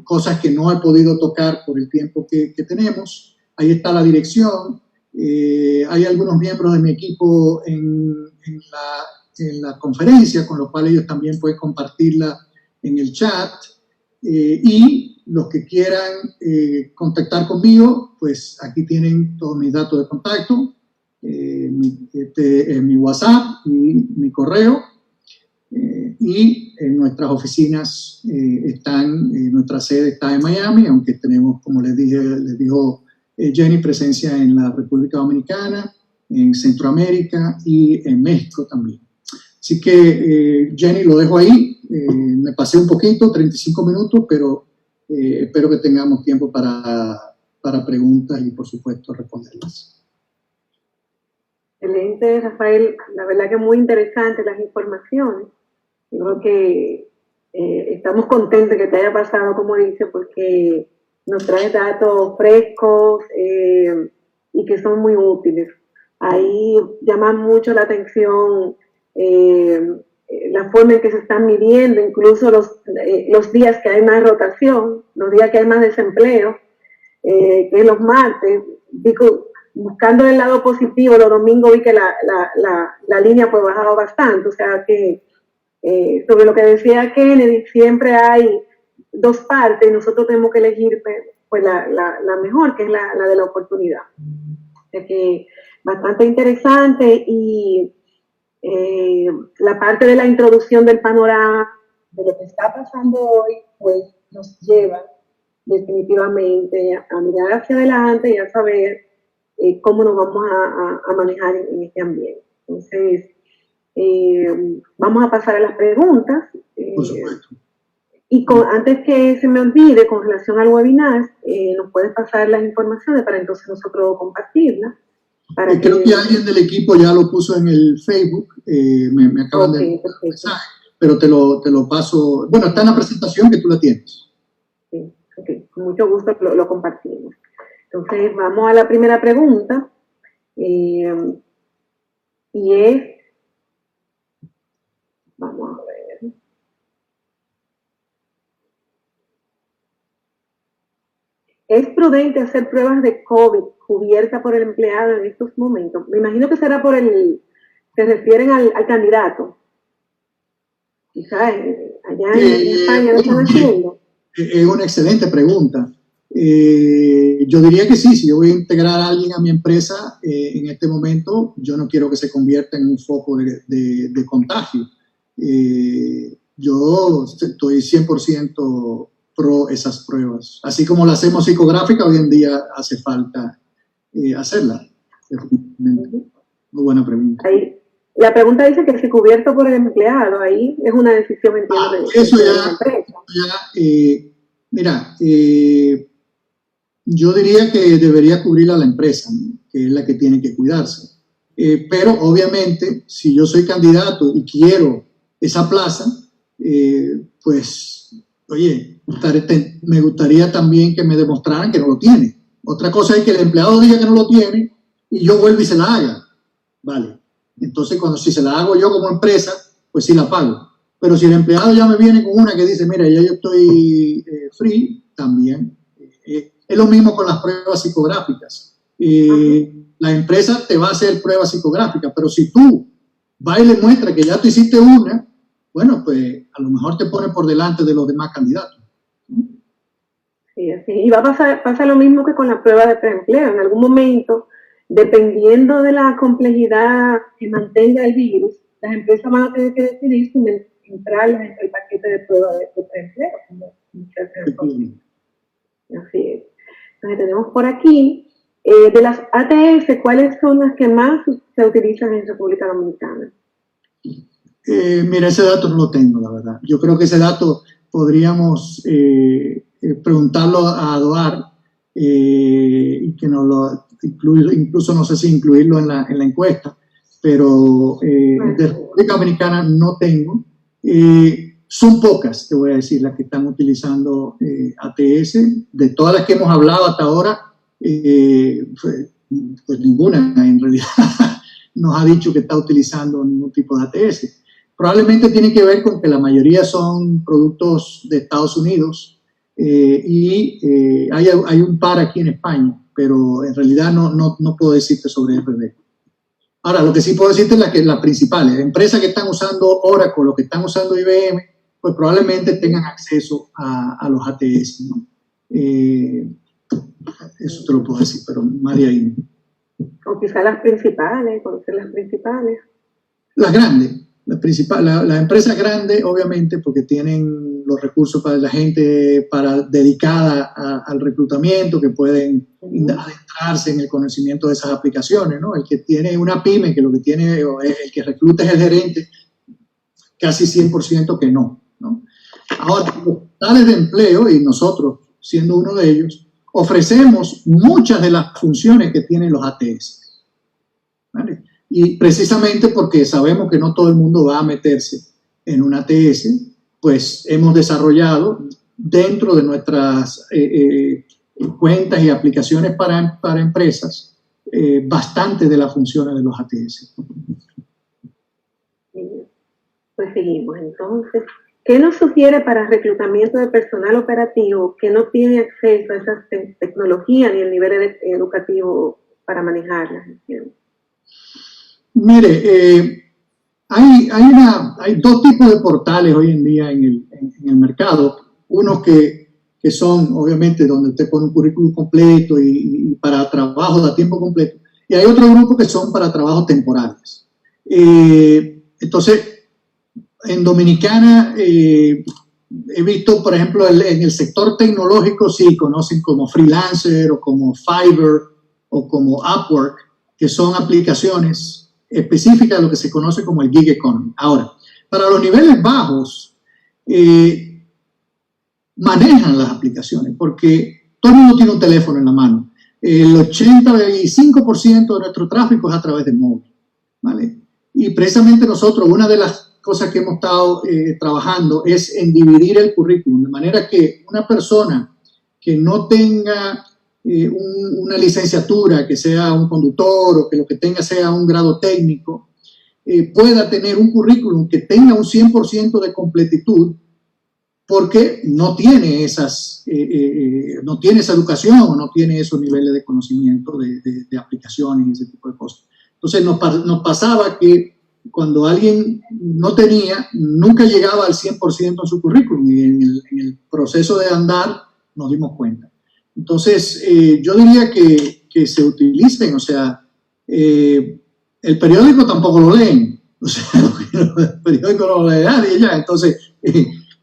cosas que no he podido tocar por el tiempo que tenemos. Ahí está la dirección. Hay algunos miembros de mi equipo en la conferencia, con lo cual ellos también pueden compartirla en el chat. Y los que quieran contactar conmigo, pues aquí tienen todos mis datos de contacto, mi WhatsApp y mi correo. Y en nuestras oficinas nuestra sede está en Miami, aunque tenemos, como les dijo Jenny, presencia en la República Dominicana, en Centroamérica y en México también. Así que, Jenny, lo dejo ahí. Me pasé un poquito, 35 minutos, pero espero que tengamos tiempo para preguntas y, por supuesto, responderlas. Excelente, Rafael. La verdad que muy interesante las informaciones. Yo creo que estamos contentos que te haya pasado, como dice, porque nos trae datos frescos y que son muy útiles. Ahí llama mucho la atención la forma en que se están midiendo, incluso los días que hay más rotación, los días que hay más desempleo, que es los martes. Digo, buscando el lado positivo, los domingos vi que la línea pues bajado bastante, o sea que sobre lo que decía Kennedy, siempre hay dos partes y nosotros tenemos que elegir pues la mejor, que es la de la oportunidad. O sea que bastante interesante y la parte de la introducción del panorama de lo que está pasando hoy, pues nos lleva definitivamente a mirar hacia adelante y a saber cómo nos vamos a manejar en este ambiente. Entonces, vamos a pasar a las preguntas. Por supuesto. Y antes que se me olvide, con relación al webinar, nos puedes pasar las informaciones para entonces nosotros compartirlas. Creo que alguien del equipo ya lo puso en el Facebook, me acaban de mensaje, pero te lo paso. Bueno, está en la presentación que tú la tienes. Sí, okay. Con mucho gusto lo compartimos. Entonces, vamos a la primera pregunta, y es, vamos a ver. ¿Es prudente hacer pruebas de COVID cubierta por el empleado en estos momentos? Me imagino que será se refieren al candidato. Quizás allá en España lo están haciendo. Es una excelente pregunta. Yo diría que sí, si yo voy a integrar a alguien a mi empresa en este momento, yo no quiero que se convierta en un foco de contagio. Yo estoy 100% pro esas pruebas. Así como la hacemos psicográfica, hoy en día hace falta hacerla. Muy buena pregunta. Ahí, la pregunta dice que si cubierto por el empleado, ahí es una decisión de la empresa. Mira, yo diría que debería cubrirla la empresa, ¿no? Que es la que tiene que cuidarse. Pero obviamente, si yo soy candidato y quiero esa plaza, pues, oye, me gustaría también que me demostraran que no lo tiene. Otra cosa es que el empleado diga que no lo tiene y yo vuelvo y se la haga. Vale. Entonces, si se la hago yo como empresa, pues sí la pago. Pero si el empleado ya me viene con una que dice, mira, ya yo estoy free, también. Es lo mismo con las pruebas psicográficas. La empresa te va a hacer pruebas psicográficas, pero si tú vas y le muestras que ya tú hiciste una, bueno, pues a lo mejor te ponen por delante de los demás candidatos. Sí, así. Y pasa lo mismo que con la prueba de preempleo. En algún momento, dependiendo de la complejidad que mantenga el virus, las empresas van a tener que decidir si entrarlas en el paquete de prueba de preempleo. Así es. Entonces tenemos por aquí, de las ATS, ¿cuáles son las que más se utilizan en República Dominicana? Mira, ese dato no lo tengo, la verdad. Yo creo que ese dato podríamos preguntarlo a ADOAR y que nos lo incluso no sé si incluirlo en la encuesta, pero de República Dominicana no tengo. Son pocas, te voy a decir, las que están utilizando ATS. De todas las que hemos hablado hasta ahora, pues ninguna en realidad nos ha dicho que está utilizando ningún tipo de ATS. Probablemente tiene que ver con que la mayoría son productos de Estados Unidos y hay un par aquí en España, pero en realidad no puedo decirte sobre RD. Ahora, lo que sí puedo decirte es las principales. Empresas que están usando Oracle o que están usando IBM, pues probablemente tengan acceso a los ATS, ¿no? Eso te lo puedo decir, pero más de ahí no. O quizás las principales, conocer las principales. Las grandes. Las empresas grandes, obviamente, porque tienen los recursos para la gente dedicada al reclutamiento, que pueden adentrarse en el conocimiento de esas aplicaciones, ¿no? El que tiene una pyme, que lo que tiene, el que recluta es el gerente, casi 100% que no, ¿no? Ahora, los portales de empleo, y nosotros, siendo uno de ellos, ofrecemos muchas de las funciones que tienen los ATS, ¿vale? Y precisamente porque sabemos que no todo el mundo va a meterse en un ATS, pues hemos desarrollado dentro de nuestras cuentas y aplicaciones para empresas bastante de las funciones de los ATS. Pues seguimos. Entonces, ¿qué nos sugiere para reclutamiento de personal operativo que no tiene acceso a esas tecnologías ni el nivel educativo para manejarlas? Mire, hay dos tipos de portales hoy en día en el mercado. Unos que son, obviamente, donde usted pone un currículum completo y para trabajo a tiempo completo. Y hay otro grupo que son para trabajos temporales. Entonces, en Dominicana he visto, por ejemplo, en el sector tecnológico, sí, conocen como Freelancer o como Fiverr o como Upwork, que son aplicaciones específicas de lo que se conoce como el gig economy. Ahora, para los niveles bajos, manejan las aplicaciones porque todo el mundo tiene un teléfono en la mano. El 85% de nuestro tráfico es a través de móvil, ¿vale? Y precisamente nosotros, una de las cosas que hemos estado trabajando es en dividir el currículum, de manera que una persona que no tenga una licenciatura, que sea un conductor o que lo que tenga sea un grado técnico, pueda tener un currículum que tenga un 100% de completitud, porque no tiene no tiene esa educación o no tiene esos niveles de conocimiento de aplicaciones y ese tipo de cosas. Entonces nos pasaba que cuando alguien no tenía, nunca llegaba al 100% en su currículum, y en el proceso de andar nos dimos cuenta. Entonces, yo diría que se utilicen, o sea, el periódico tampoco lo leen, o sea, el periódico no lo lee nadie ya, entonces,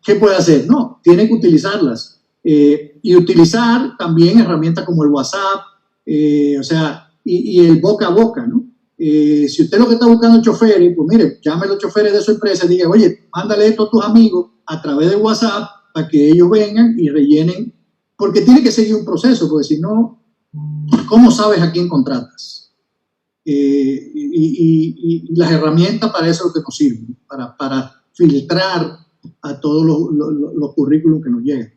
¿qué puede hacer? No, tiene que utilizarlas, y utilizar también herramientas como el WhatsApp, o sea, y el boca a boca, ¿no? Si usted lo que está buscando es choferes, pues mire, llame a los choferes de su empresa y diga, oye, mándale esto a tus amigos a través de WhatsApp para que ellos vengan y rellenen, porque tiene que seguir un proceso, porque si no, ¿cómo sabes a quién contratas? Y las herramientas para eso es lo que nos sirven, para filtrar a todos los currículums que nos llegan.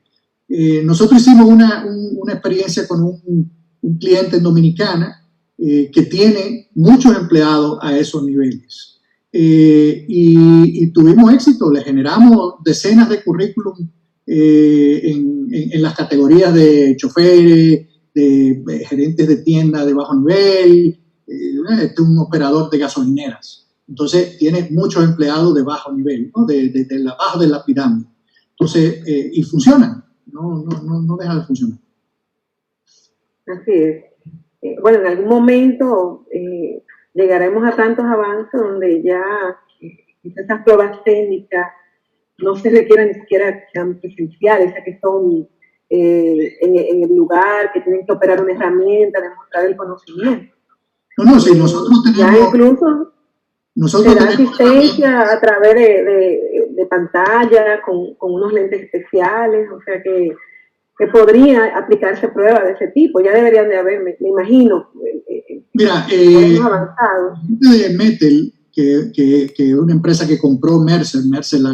Nosotros hicimos una experiencia con un cliente en Dominicana, que tiene muchos empleados a esos niveles. Y tuvimos éxito, le generamos decenas de currículum en las categorías de choferes, de gerentes de tienda de bajo nivel, un operador de gasolineras. Entonces, tiene muchos empleados de bajo nivel, ¿no? de abajo de la pirámide. Entonces, y funcionan, no deja de funcionar. Así es. Bueno, en algún momento llegaremos a tantos avances donde ya esas pruebas técnicas no se requieren ni siquiera que sean presenciales, o sea, que son en el lugar, que tienen que operar una herramienta, demostrar el conocimiento. No, si nosotros tenemos... Ya incluso se da asistencia a través de pantalla, con unos lentes especiales, o sea que podría aplicarse pruebas de ese tipo, ya deberían de haber, me imagino. Mira, hemos avanzado. De Metel, que es una empresa que compró Mercer,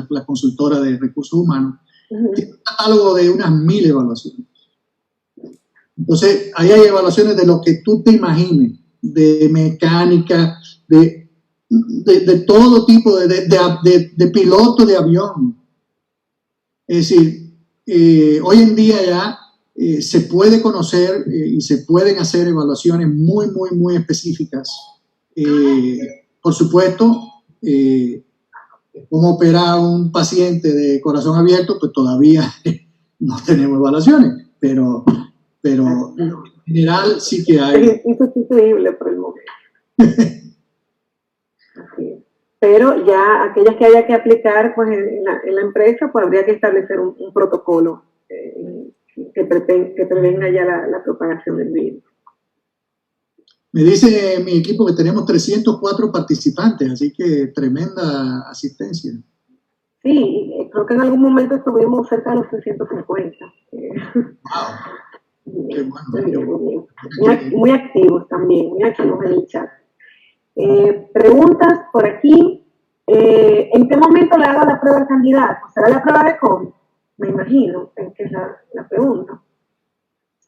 la consultora de recursos humanos, tiene un catálogo de unas 1000 evaluaciones. Entonces, ahí hay evaluaciones de lo que tú te imagines, de mecánica, de todo tipo, de piloto de avión. Es decir, hoy en día ya se puede conocer y se pueden hacer evaluaciones muy, muy, muy específicas. Por supuesto, cómo operar a un paciente de corazón abierto, pues todavía no tenemos evaluaciones, pero en general sí que hay. Es insustituible por el momento. Así es. Pero ya aquellas que haya que aplicar pues en la empresa, pues habría que establecer un protocolo que prevenga ya la propagación del virus. Me dice mi equipo que tenemos 304 participantes, así que tremenda asistencia. Sí, creo que en algún momento estuvimos cerca de los 350. Wow. Qué bueno. Muy activos también, muy activos en el chat. Preguntas por aquí. ¿En qué momento le hago la prueba al candidato? ¿Será la prueba de COVID? Me imagino que es la pregunta.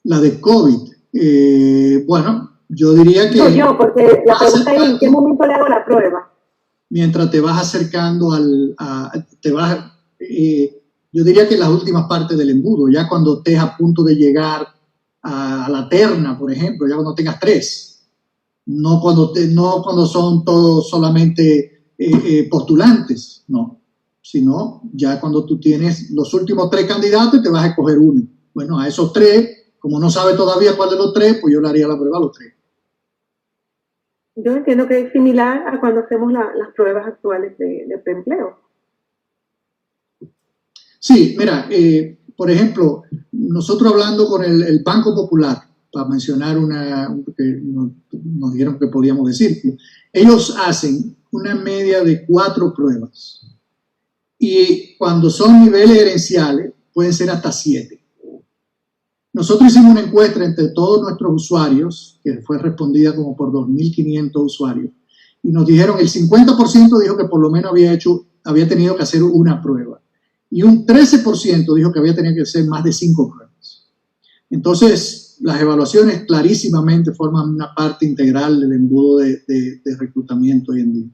La de COVID. Bueno, yo diría que... No, yo, porque la pregunta es, ¿en qué momento le hago la prueba? Mientras te vas acercando yo diría que las últimas partes del embudo, ya cuando estés a punto de llegar a la terna, por ejemplo, ya cuando tengas 3, no cuando son todos solamente postulantes, no, sino ya cuando tú tienes los últimos 3 candidatos y te vas a escoger uno. Bueno, a esos 3, como no sabe todavía cuál de los 3, pues yo le haría la prueba a los 3. Yo entiendo que es similar a cuando hacemos las pruebas actuales de preempleo. Sí, mira, por ejemplo, nosotros hablando con el Banco Popular, para mencionar que nos dijeron que podíamos decir, ellos hacen una media de 4 pruebas y cuando son niveles gerenciales pueden ser hasta 7. Nosotros hicimos una encuesta entre todos nuestros usuarios, que fue respondida como por 2.500 usuarios, y nos dijeron, el 50% dijo que por lo menos había tenido que hacer una prueba, y un 13% dijo que había tenido que hacer más de 5 pruebas. Entonces, las evaluaciones clarísimamente forman una parte integral del embudo de reclutamiento hoy en día.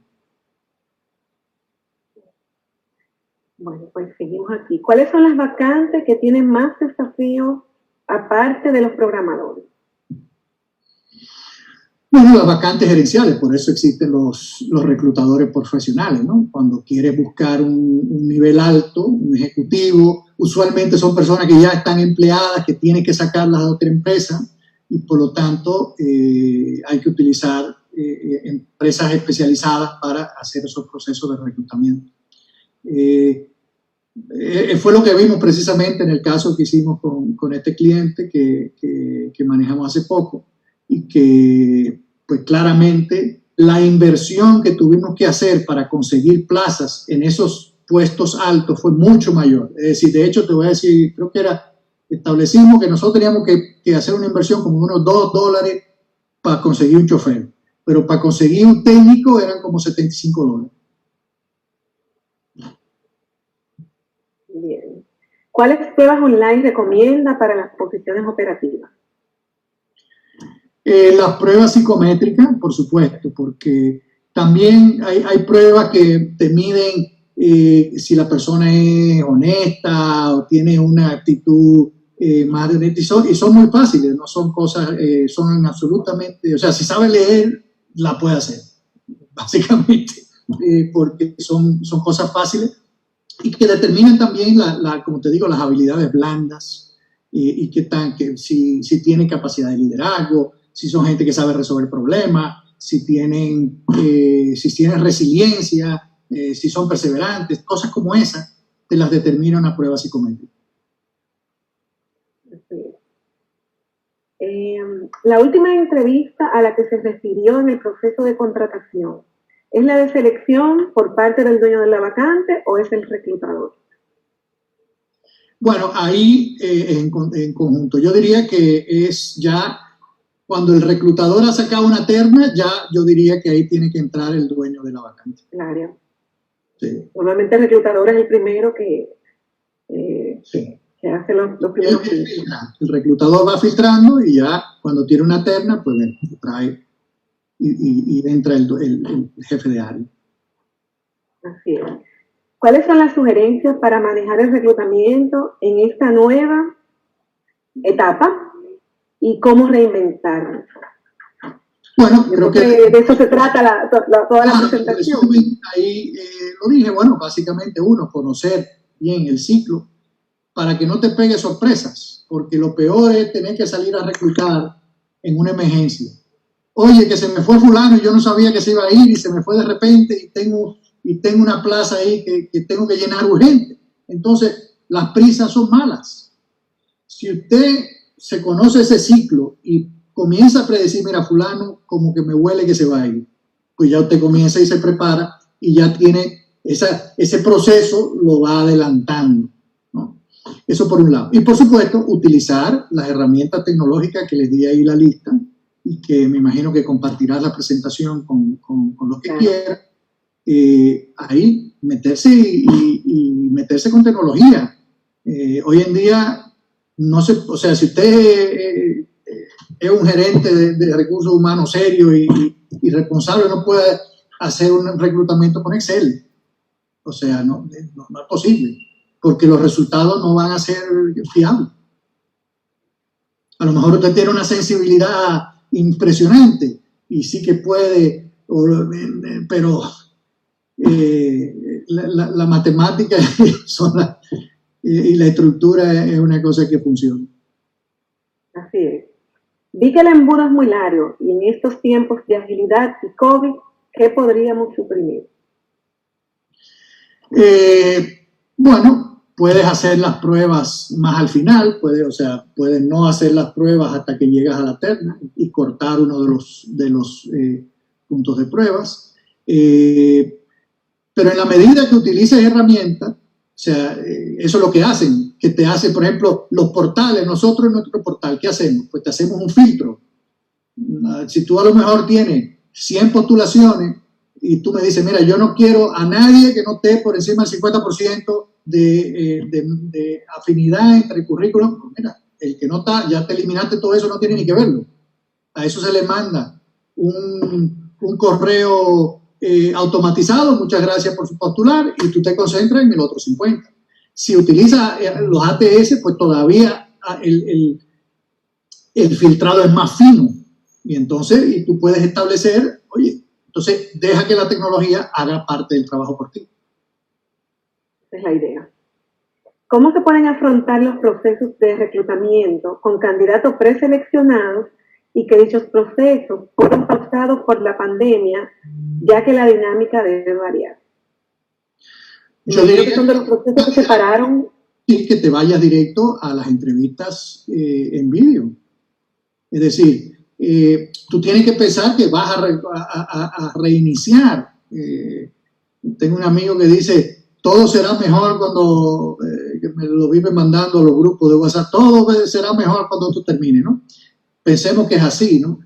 Bueno, pues seguimos aquí. ¿Cuáles son las vacantes que tienen más desafíos aparte de los programadores? Bueno, las vacantes gerenciales, por eso existen los reclutadores profesionales, ¿no? Cuando quieres buscar un nivel alto, un ejecutivo, usualmente son personas que ya están empleadas, que tienen que sacarlas de otra empresa y por lo tanto hay que utilizar empresas especializadas para hacer esos procesos de reclutamiento. Fue lo que vimos precisamente en el caso que hicimos con este cliente que manejamos hace poco y que pues claramente la inversión que tuvimos que hacer para conseguir plazas en esos puestos altos fue mucho mayor. Es decir, de hecho te voy a decir, creo que establecimos que nosotros teníamos que hacer una inversión como unos $2 para conseguir un chofer, pero para conseguir un técnico eran como $75. Bien. ¿Cuáles pruebas online recomienda para las posiciones operativas? Las pruebas psicométricas, por supuesto, porque también hay pruebas que te miden si la persona es honesta o tiene una actitud más de honesta y son muy fáciles, no son cosas, son absolutamente, o sea, si sabe leer, la puede hacer, básicamente, porque son cosas fáciles y que determinan también, como te digo, las habilidades blandas y que si tienen capacidad de liderazgo, si son gente que sabe resolver problemas, si tienen resiliencia, si son perseverantes, cosas como esas, te las determina una prueba psicométrica. La última entrevista a la que se refirió en el proceso de contratación, ¿es la de selección por parte del dueño de la vacante o es el reclutador? Bueno, ahí en conjunto. Yo diría que es ya cuando el reclutador ha sacado una terna, ya yo diría que ahí tiene que entrar el dueño de la vacante. Claro. Sí. Normalmente el reclutador es el primero que hace los primeros. El reclutador va filtrando y ya cuando tiene una terna, pues trae y entra el jefe de área. Así es. ¿Cuáles son las sugerencias para manejar el reclutamiento en esta nueva etapa y cómo reinventarnos? Bueno, creo que de eso se trata toda la presentación. Ahí lo dije, bueno, básicamente conocer bien el ciclo para que no te pegue sorpresas, porque lo peor es tener que salir a reclutar en una emergencia. Oye, que se me fue fulano y yo no sabía que se iba a ir y se me fue de repente y tengo una plaza ahí que tengo que llenar urgente. Entonces, las prisas son malas. Si usted se conoce ese ciclo y comienza a predecir, mira, fulano como que me huele que se va a ir, pues ya usted comienza y se prepara y ya tiene ese proceso, lo va adelantando, ¿no? Eso por un lado. Y por supuesto, utilizar las herramientas tecnológicas que les di ahí la lista y que me imagino que compartirás la presentación con los que quieran. Ahí meterse y meterse con tecnología. Hoy en día, no sé, o sea, si usted es un gerente de recursos humanos serio y responsable, no puede hacer un reclutamiento con Excel. O sea, no es posible, porque los resultados no van a ser fiables. A lo mejor usted tiene una sensibilidad impresionante y sí que puede, pero la matemática y la estructura es una cosa que funciona. Así es. Vi que el embudo es muy largo y en estos tiempos de agilidad y COVID, ¿qué podríamos suprimir? Bueno, puedes hacer las pruebas más al final, puedes no hacer las pruebas hasta que llegas a la terna y cortar uno de los puntos de pruebas. Pero en la medida que utilices herramientas, o sea, eso es lo que hacen, que te hace, por ejemplo, los portales. Nosotros en nuestro portal, ¿qué hacemos? Pues te hacemos un filtro. Si tú a lo mejor tienes 100 postulaciones y tú me dices, mira, yo no quiero a nadie que no esté por encima del 50% de afinidad entre el currículum, pues mira, el que no está, ya te eliminaste todo eso, no tiene ni que verlo. A eso se le manda un correo automatizado, muchas gracias por su postular, y tú te concentras en el otro 50. Si utilizas los ATS, pues todavía el filtrado es más fino, y entonces tú puedes establecer, oye, entonces deja que la tecnología haga parte del trabajo por ti. Esa es la idea. ¿Cómo se pueden afrontar los procesos de reclutamiento con candidatos preseleccionados y que dichos procesos fueron pausados por la pandemia, ya que la dinámica debe variar? Yo diría que son de los procesos que se pararon. Sí, que te vayas directo a las entrevistas en vídeo. Es decir, tú tienes que pensar que vas a reiniciar. Tengo un amigo que dice, todo será mejor cuando, que me lo vive mandando a los grupos de WhatsApp, todo será mejor cuando tú termines, ¿no? Pensemos que es así, ¿no?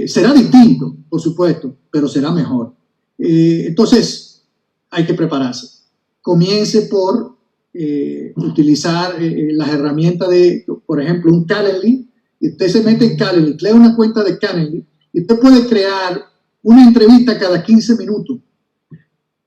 Será distinto, por supuesto, pero será mejor. Entonces, hay que prepararse. Comience por utilizar las herramientas de, por ejemplo, un Calendly. Y usted se mete en Calendly, crea una cuenta de Calendly y usted puede crear una entrevista cada 15 minutos.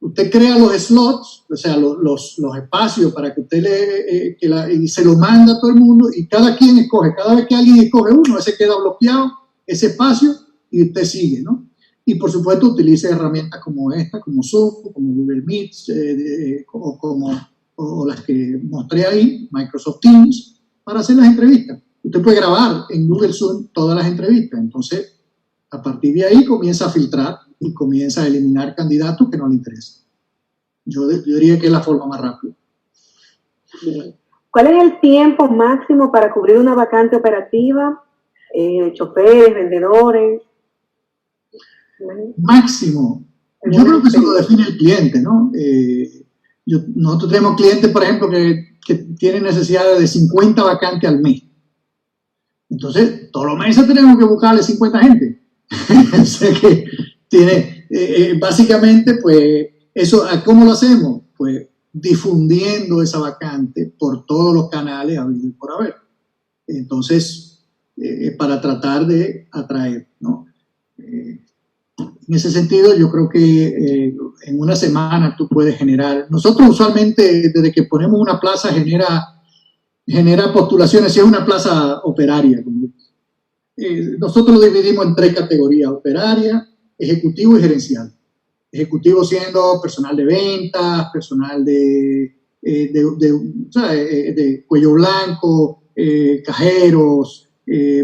Usted crea los slots, o sea, los espacios para que usted y se lo manda a todo el mundo y cada quien escoge. Cada vez que alguien escoge uno, ese queda bloqueado, ese espacio, y usted sigue, ¿no? Y por supuesto utilice herramientas como esta, como Zoom, como Google Meet, o las que mostré ahí, Microsoft Teams, para hacer las entrevistas. Usted puede grabar en Google Zoom todas las entrevistas. Entonces, a partir de ahí comienza a filtrar y comienza a eliminar candidatos que no le interesan. Yo diría que es la forma más rápida. Bien. ¿Cuál es el tiempo máximo para cubrir una vacante operativa? Choferes, vendedores. Máximo. Yo creo que eso lo define el cliente, ¿no? Nosotros tenemos clientes, por ejemplo, que tienen necesidad de 50 vacantes al mes. Entonces, todos los meses tenemos que buscarle 50 gente. O sea que tiene, básicamente, pues, eso, ¿cómo lo hacemos? Pues difundiendo esa vacante por todos los canales habidos y por haber. Entonces, para tratar de atraer, ¿no? En ese sentido, yo creo que en una semana tú puedes generar. Nosotros usualmente, desde que ponemos una plaza, genera postulaciones, si es una plaza operaria. Nosotros lo dividimos en 3 categorías: operaria, ejecutivo y gerencial. Ejecutivo siendo personal de ventas, personal de cuello blanco, cajeros,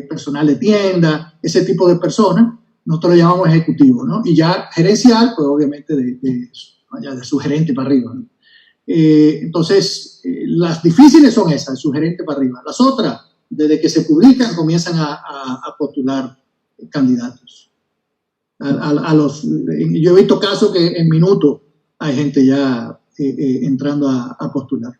personal de tienda, ese tipo de personas. Nosotros lo llamamos ejecutivo, ¿no? Y ya gerencial, pues obviamente de su gerente para arriba, ¿no? Entonces, las difíciles son esas, su gerente para arriba. Las otras, desde que se publican, comienzan a postular candidatos. Yo he visto casos que en minutos hay gente ya entrando a postular.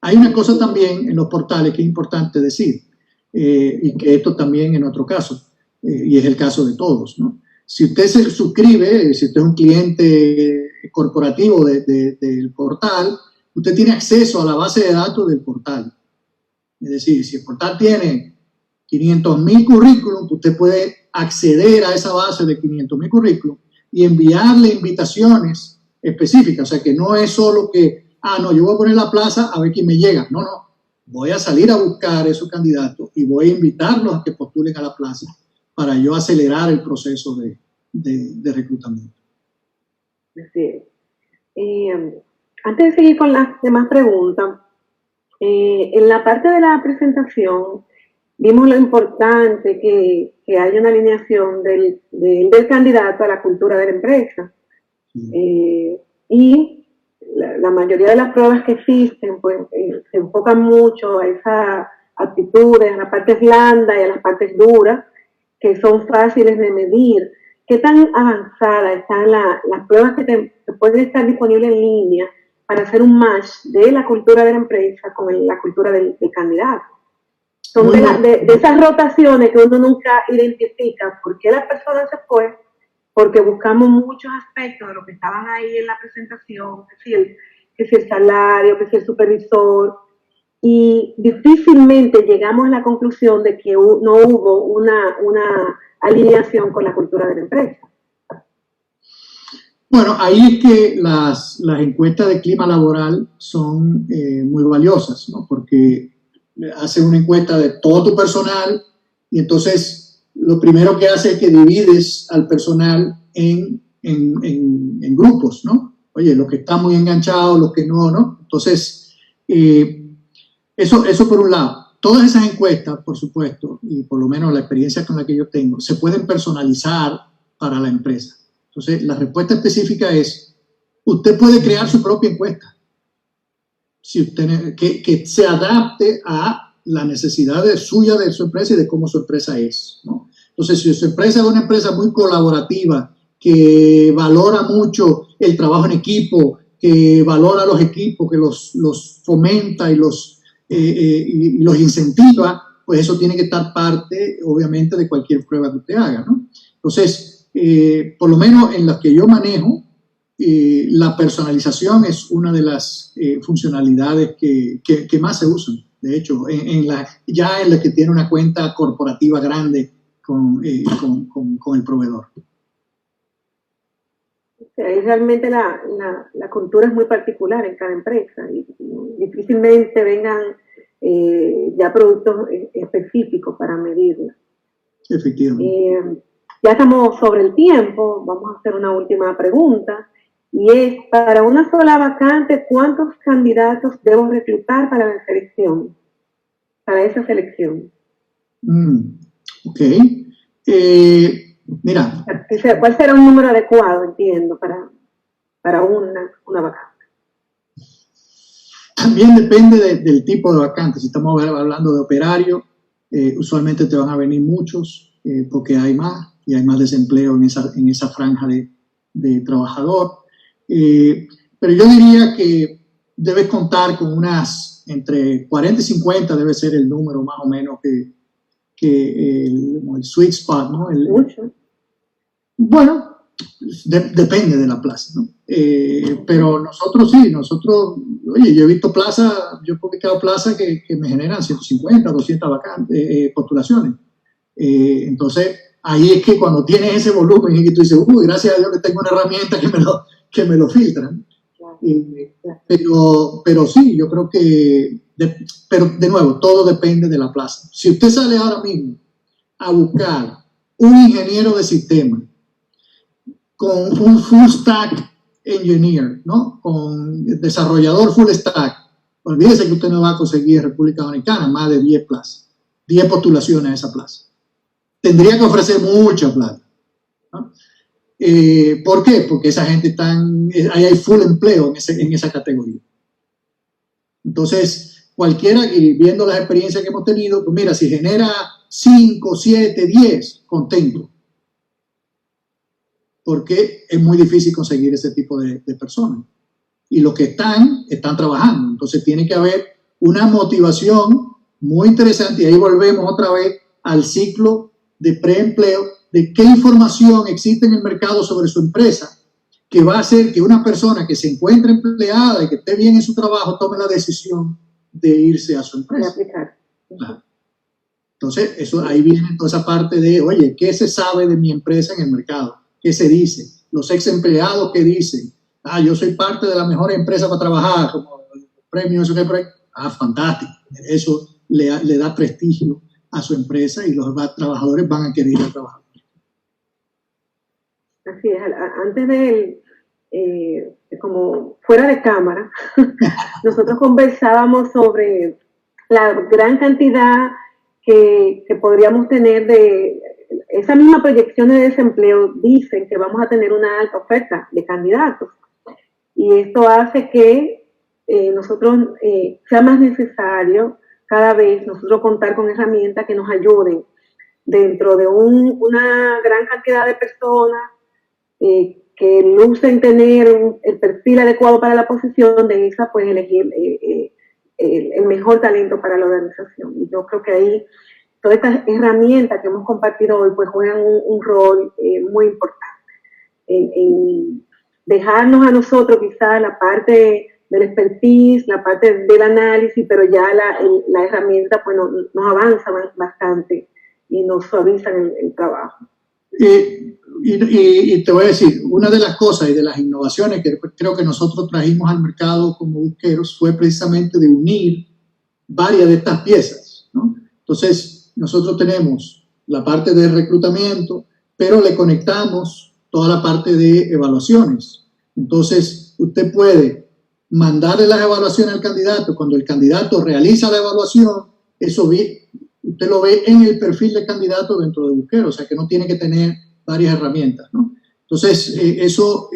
Hay una cosa también en los portales que es importante decir, y que esto también en otro caso, y es el caso de todos, ¿no? Si usted se suscribe, si usted es un cliente corporativo del portal, usted tiene acceso a la base de datos del portal. Es decir, si el portal tiene 500.000 currículum, usted puede acceder a esa base de 500.000 currículum y enviarle invitaciones específicas. O sea, que no es solo que, no, yo voy a poner la plaza a ver quién me llega. No, no. Voy a salir a buscar esos candidatos y voy a invitarlos a que postulen a la plaza para yo acelerar el proceso de reclutamiento. Así es. Antes de seguir con las demás preguntas, en la parte de la presentación vimos lo importante que haya una alineación del candidato a la cultura de la empresa. Sí. Y la mayoría de las pruebas que existen pues, se enfocan mucho a esas aptitudes, a las partes blandas y a las partes duras, que son fáciles de medir. ¿Qué tan avanzadas están las pruebas que pueden estar disponibles en línea para hacer un match de la cultura de la empresa con la cultura del candidato? Son de esas rotaciones que uno nunca identifica por qué la persona se fue, porque buscamos muchos aspectos de lo que estaban ahí en la presentación, que si el salario, que si el supervisor, y difícilmente llegamos a la conclusión de que no hubo una alineación con la cultura de la empresa. Bueno, ahí es que las encuestas de clima laboral son muy valiosas, ¿no? Porque hace una encuesta de todo tu personal y entonces lo primero que hace es que divides al personal en grupos, ¿no? Oye, los que están muy enganchados, los que no, ¿no? Entonces, eso por un lado. Todas esas encuestas, por supuesto, y por lo menos la experiencia con la que yo tengo, se pueden personalizar para la empresa. Entonces, la respuesta específica es, usted puede crear su propia encuesta, si usted, que se adapte a la necesidad suya de su empresa y de cómo su empresa es, ¿no? Entonces, si su empresa es una empresa muy colaborativa, que valora mucho el trabajo en equipo, que valora los equipos, que los fomenta y los incentiva, pues eso tiene que estar parte, obviamente, de cualquier prueba que usted haga, ¿no? Entonces, por lo menos en las que yo manejo, la personalización es una de las funcionalidades que más se usan. De hecho, ya en la que tiene una cuenta corporativa grande con el proveedor. Ahí realmente la cultura es muy particular en cada empresa y difícilmente vengan ya productos específicos para medirla. Efectivamente. Ya estamos sobre el tiempo, vamos a hacer una última pregunta y es, para una sola vacante, ¿cuántos candidatos debo reclutar para la selección? Para esa selección. Ok. Mira. ¿Cuál será un número adecuado, entiendo, para una vacante? También depende del tipo de vacante. Si estamos hablando de operario, usualmente te van a venir muchos porque hay más y hay más desempleo en esa franja de trabajador. Pero yo diría que debes contar con unas entre 40 y 50 debe ser el número más o menos que el sweet spot, ¿no? Bueno, depende de la plaza, ¿no? Pero nosotros sí, oye, yo he visto plazas, yo he publicado plazas que me generan 150, 200 vacantes, postulaciones. Entonces, ahí es que cuando tienes ese volumen y que tú dices, gracias a Dios que tengo una herramienta que me lo filtran. Pero sí, yo creo que, pero de nuevo, todo depende de la plaza. Si usted sale ahora mismo a buscar un ingeniero de sistema con un full stack engineer, ¿no? Con desarrollador full stack, olvídese que usted no va a conseguir en República Dominicana más de 10 plazas, 10 postulaciones a esa plaza. Tendría que ofrecer mucha plata, ¿no? ¿Por qué? Porque esa gente ahí hay full empleo en esa categoría. Entonces, cualquiera, y viendo las experiencias que hemos tenido, pues mira, si genera 5, 7, 10, contento. Porque es muy difícil conseguir ese tipo de personas. Y los que están trabajando. Entonces tiene que haber una motivación muy interesante, y ahí volvemos otra vez al ciclo de preempleo, de qué información existe en el mercado sobre su empresa que va a hacer que una persona que se encuentre empleada y que esté bien en su trabajo tome la decisión de irse a su empresa. De aplicar. Claro. Entonces, ahí viene toda esa parte de, oye, ¿qué se sabe de mi empresa en el mercado? ¿Qué se dice? Los ex empleados, ¿qué dicen? Yo soy parte de la mejor empresa para trabajar, como el premio, eso que por ahí. Fantástico. Eso le da prestigio a su empresa y los trabajadores van a querer ir a trabajar. Así es. Antes de como fuera de cámara, nosotros conversábamos sobre la gran cantidad que podríamos tener de esa misma proyección de desempleo. Dicen que vamos a tener una alta oferta de candidatos y esto hace que nosotros sea más necesario cada vez nosotros contar con herramientas que nos ayuden dentro de una gran cantidad de personas que lucen tener el perfil adecuado para la posición. De esa, pues elegir el mejor talento para la organización. Y yo creo que ahí todas estas herramientas que hemos compartido hoy pues juegan un rol muy importante en dejarnos a nosotros quizás la parte del expertise, la parte del análisis, pero ya la herramienta pues nos avanza bastante y nos suavizan el trabajo. Y te voy a decir, una de las cosas y de las innovaciones que creo que nosotros trajimos al mercado como Busqueros fue precisamente de unir varias de estas piezas, ¿no? Entonces, nosotros tenemos la parte de reclutamiento, pero le conectamos toda la parte de evaluaciones. Entonces, usted puede mandarle las evaluaciones al candidato. Cuando el candidato realiza la evaluación, eso usted lo ve en el perfil del candidato dentro de Busqueros, o sea que no tiene que tener varias herramientas, ¿no? Entonces, eso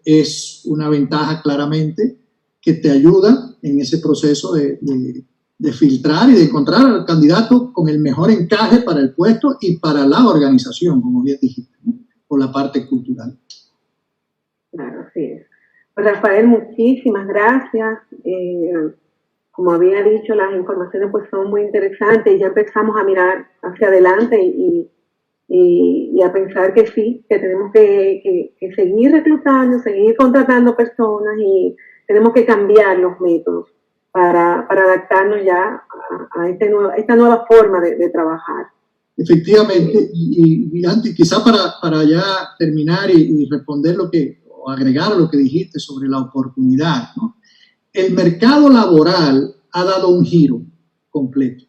es una ventaja claramente que te ayuda en ese proceso de filtrar y de encontrar al candidato con el mejor encaje para el puesto y para la organización, como bien dijiste, ¿no? Por la parte cultural. Claro, sí. Pues Rafael, muchísimas gracias. Como había dicho, las informaciones pues son muy interesantes y ya empezamos a mirar hacia adelante y a pensar que sí, que tenemos que seguir reclutando, seguir contratando personas y tenemos que cambiar los métodos para adaptarnos ya a esta nueva forma de trabajar. Efectivamente, y antes, quizá para ya terminar y responder o agregar lo que dijiste sobre la oportunidad, ¿no? El mercado laboral ha dado un giro completo.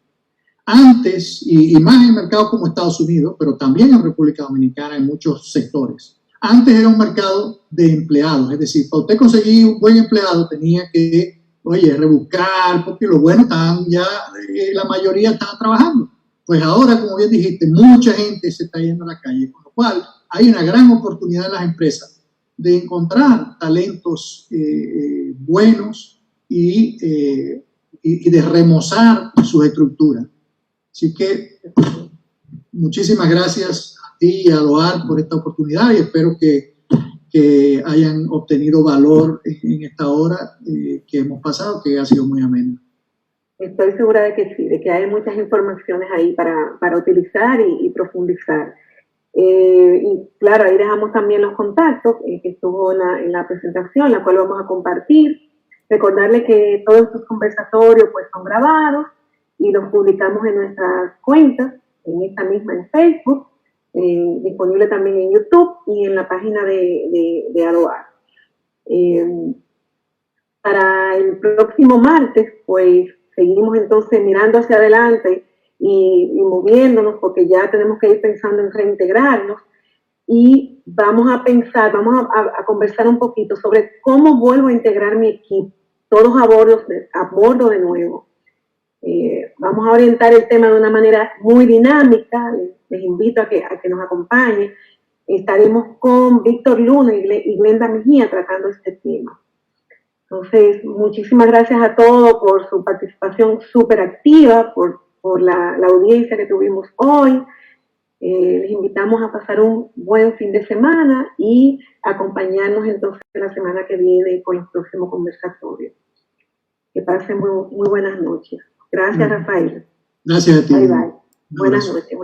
Antes, y más en mercados como Estados Unidos, pero también en República Dominicana en muchos sectores, antes era un mercado de empleados, es decir, para usted conseguir un buen empleado tenía que, rebuscar, porque los buenos estaban ya, la mayoría estaban trabajando. Pues ahora, como bien dijiste, mucha gente se está yendo a la calle, con lo cual hay una gran oportunidad en las empresas de encontrar talentos buenos y de remozar sus estructuras. Así que muchísimas gracias a ti y a Doar por esta oportunidad y espero que hayan obtenido valor en esta hora que hemos pasado, que ha sido muy amena. Estoy segura de que sí, de que hay muchas informaciones ahí para utilizar y profundizar. Y claro, ahí dejamos también los contactos que estuvo en la presentación, la cual vamos a compartir. Recordarle que todos estos conversatorios pues son grabados y los publicamos en nuestras cuentas, en esta misma en Facebook, disponible también en YouTube y en la página de Adoar. Para el próximo martes, pues seguimos entonces mirando hacia adelante y moviéndonos, porque ya tenemos que ir pensando en reintegrarnos y vamos a pensar, vamos a conversar un poquito sobre cómo vuelvo a integrar mi equipo, todos a bordo de nuevo. Vamos a orientar el tema de una manera muy dinámica, les invito a que nos acompañen. Estaremos con Víctor Luna y Glenda Mejía tratando este tema. Entonces, muchísimas gracias a todos por su participación súper activa, por la audiencia que tuvimos hoy. Les invitamos a pasar un buen fin de semana y acompañarnos entonces la semana que viene con los próximos conversatorios. Que pasen muy buenas noches. Gracias, Rafael. Gracias a ti. Bye, bye. Buenas noches.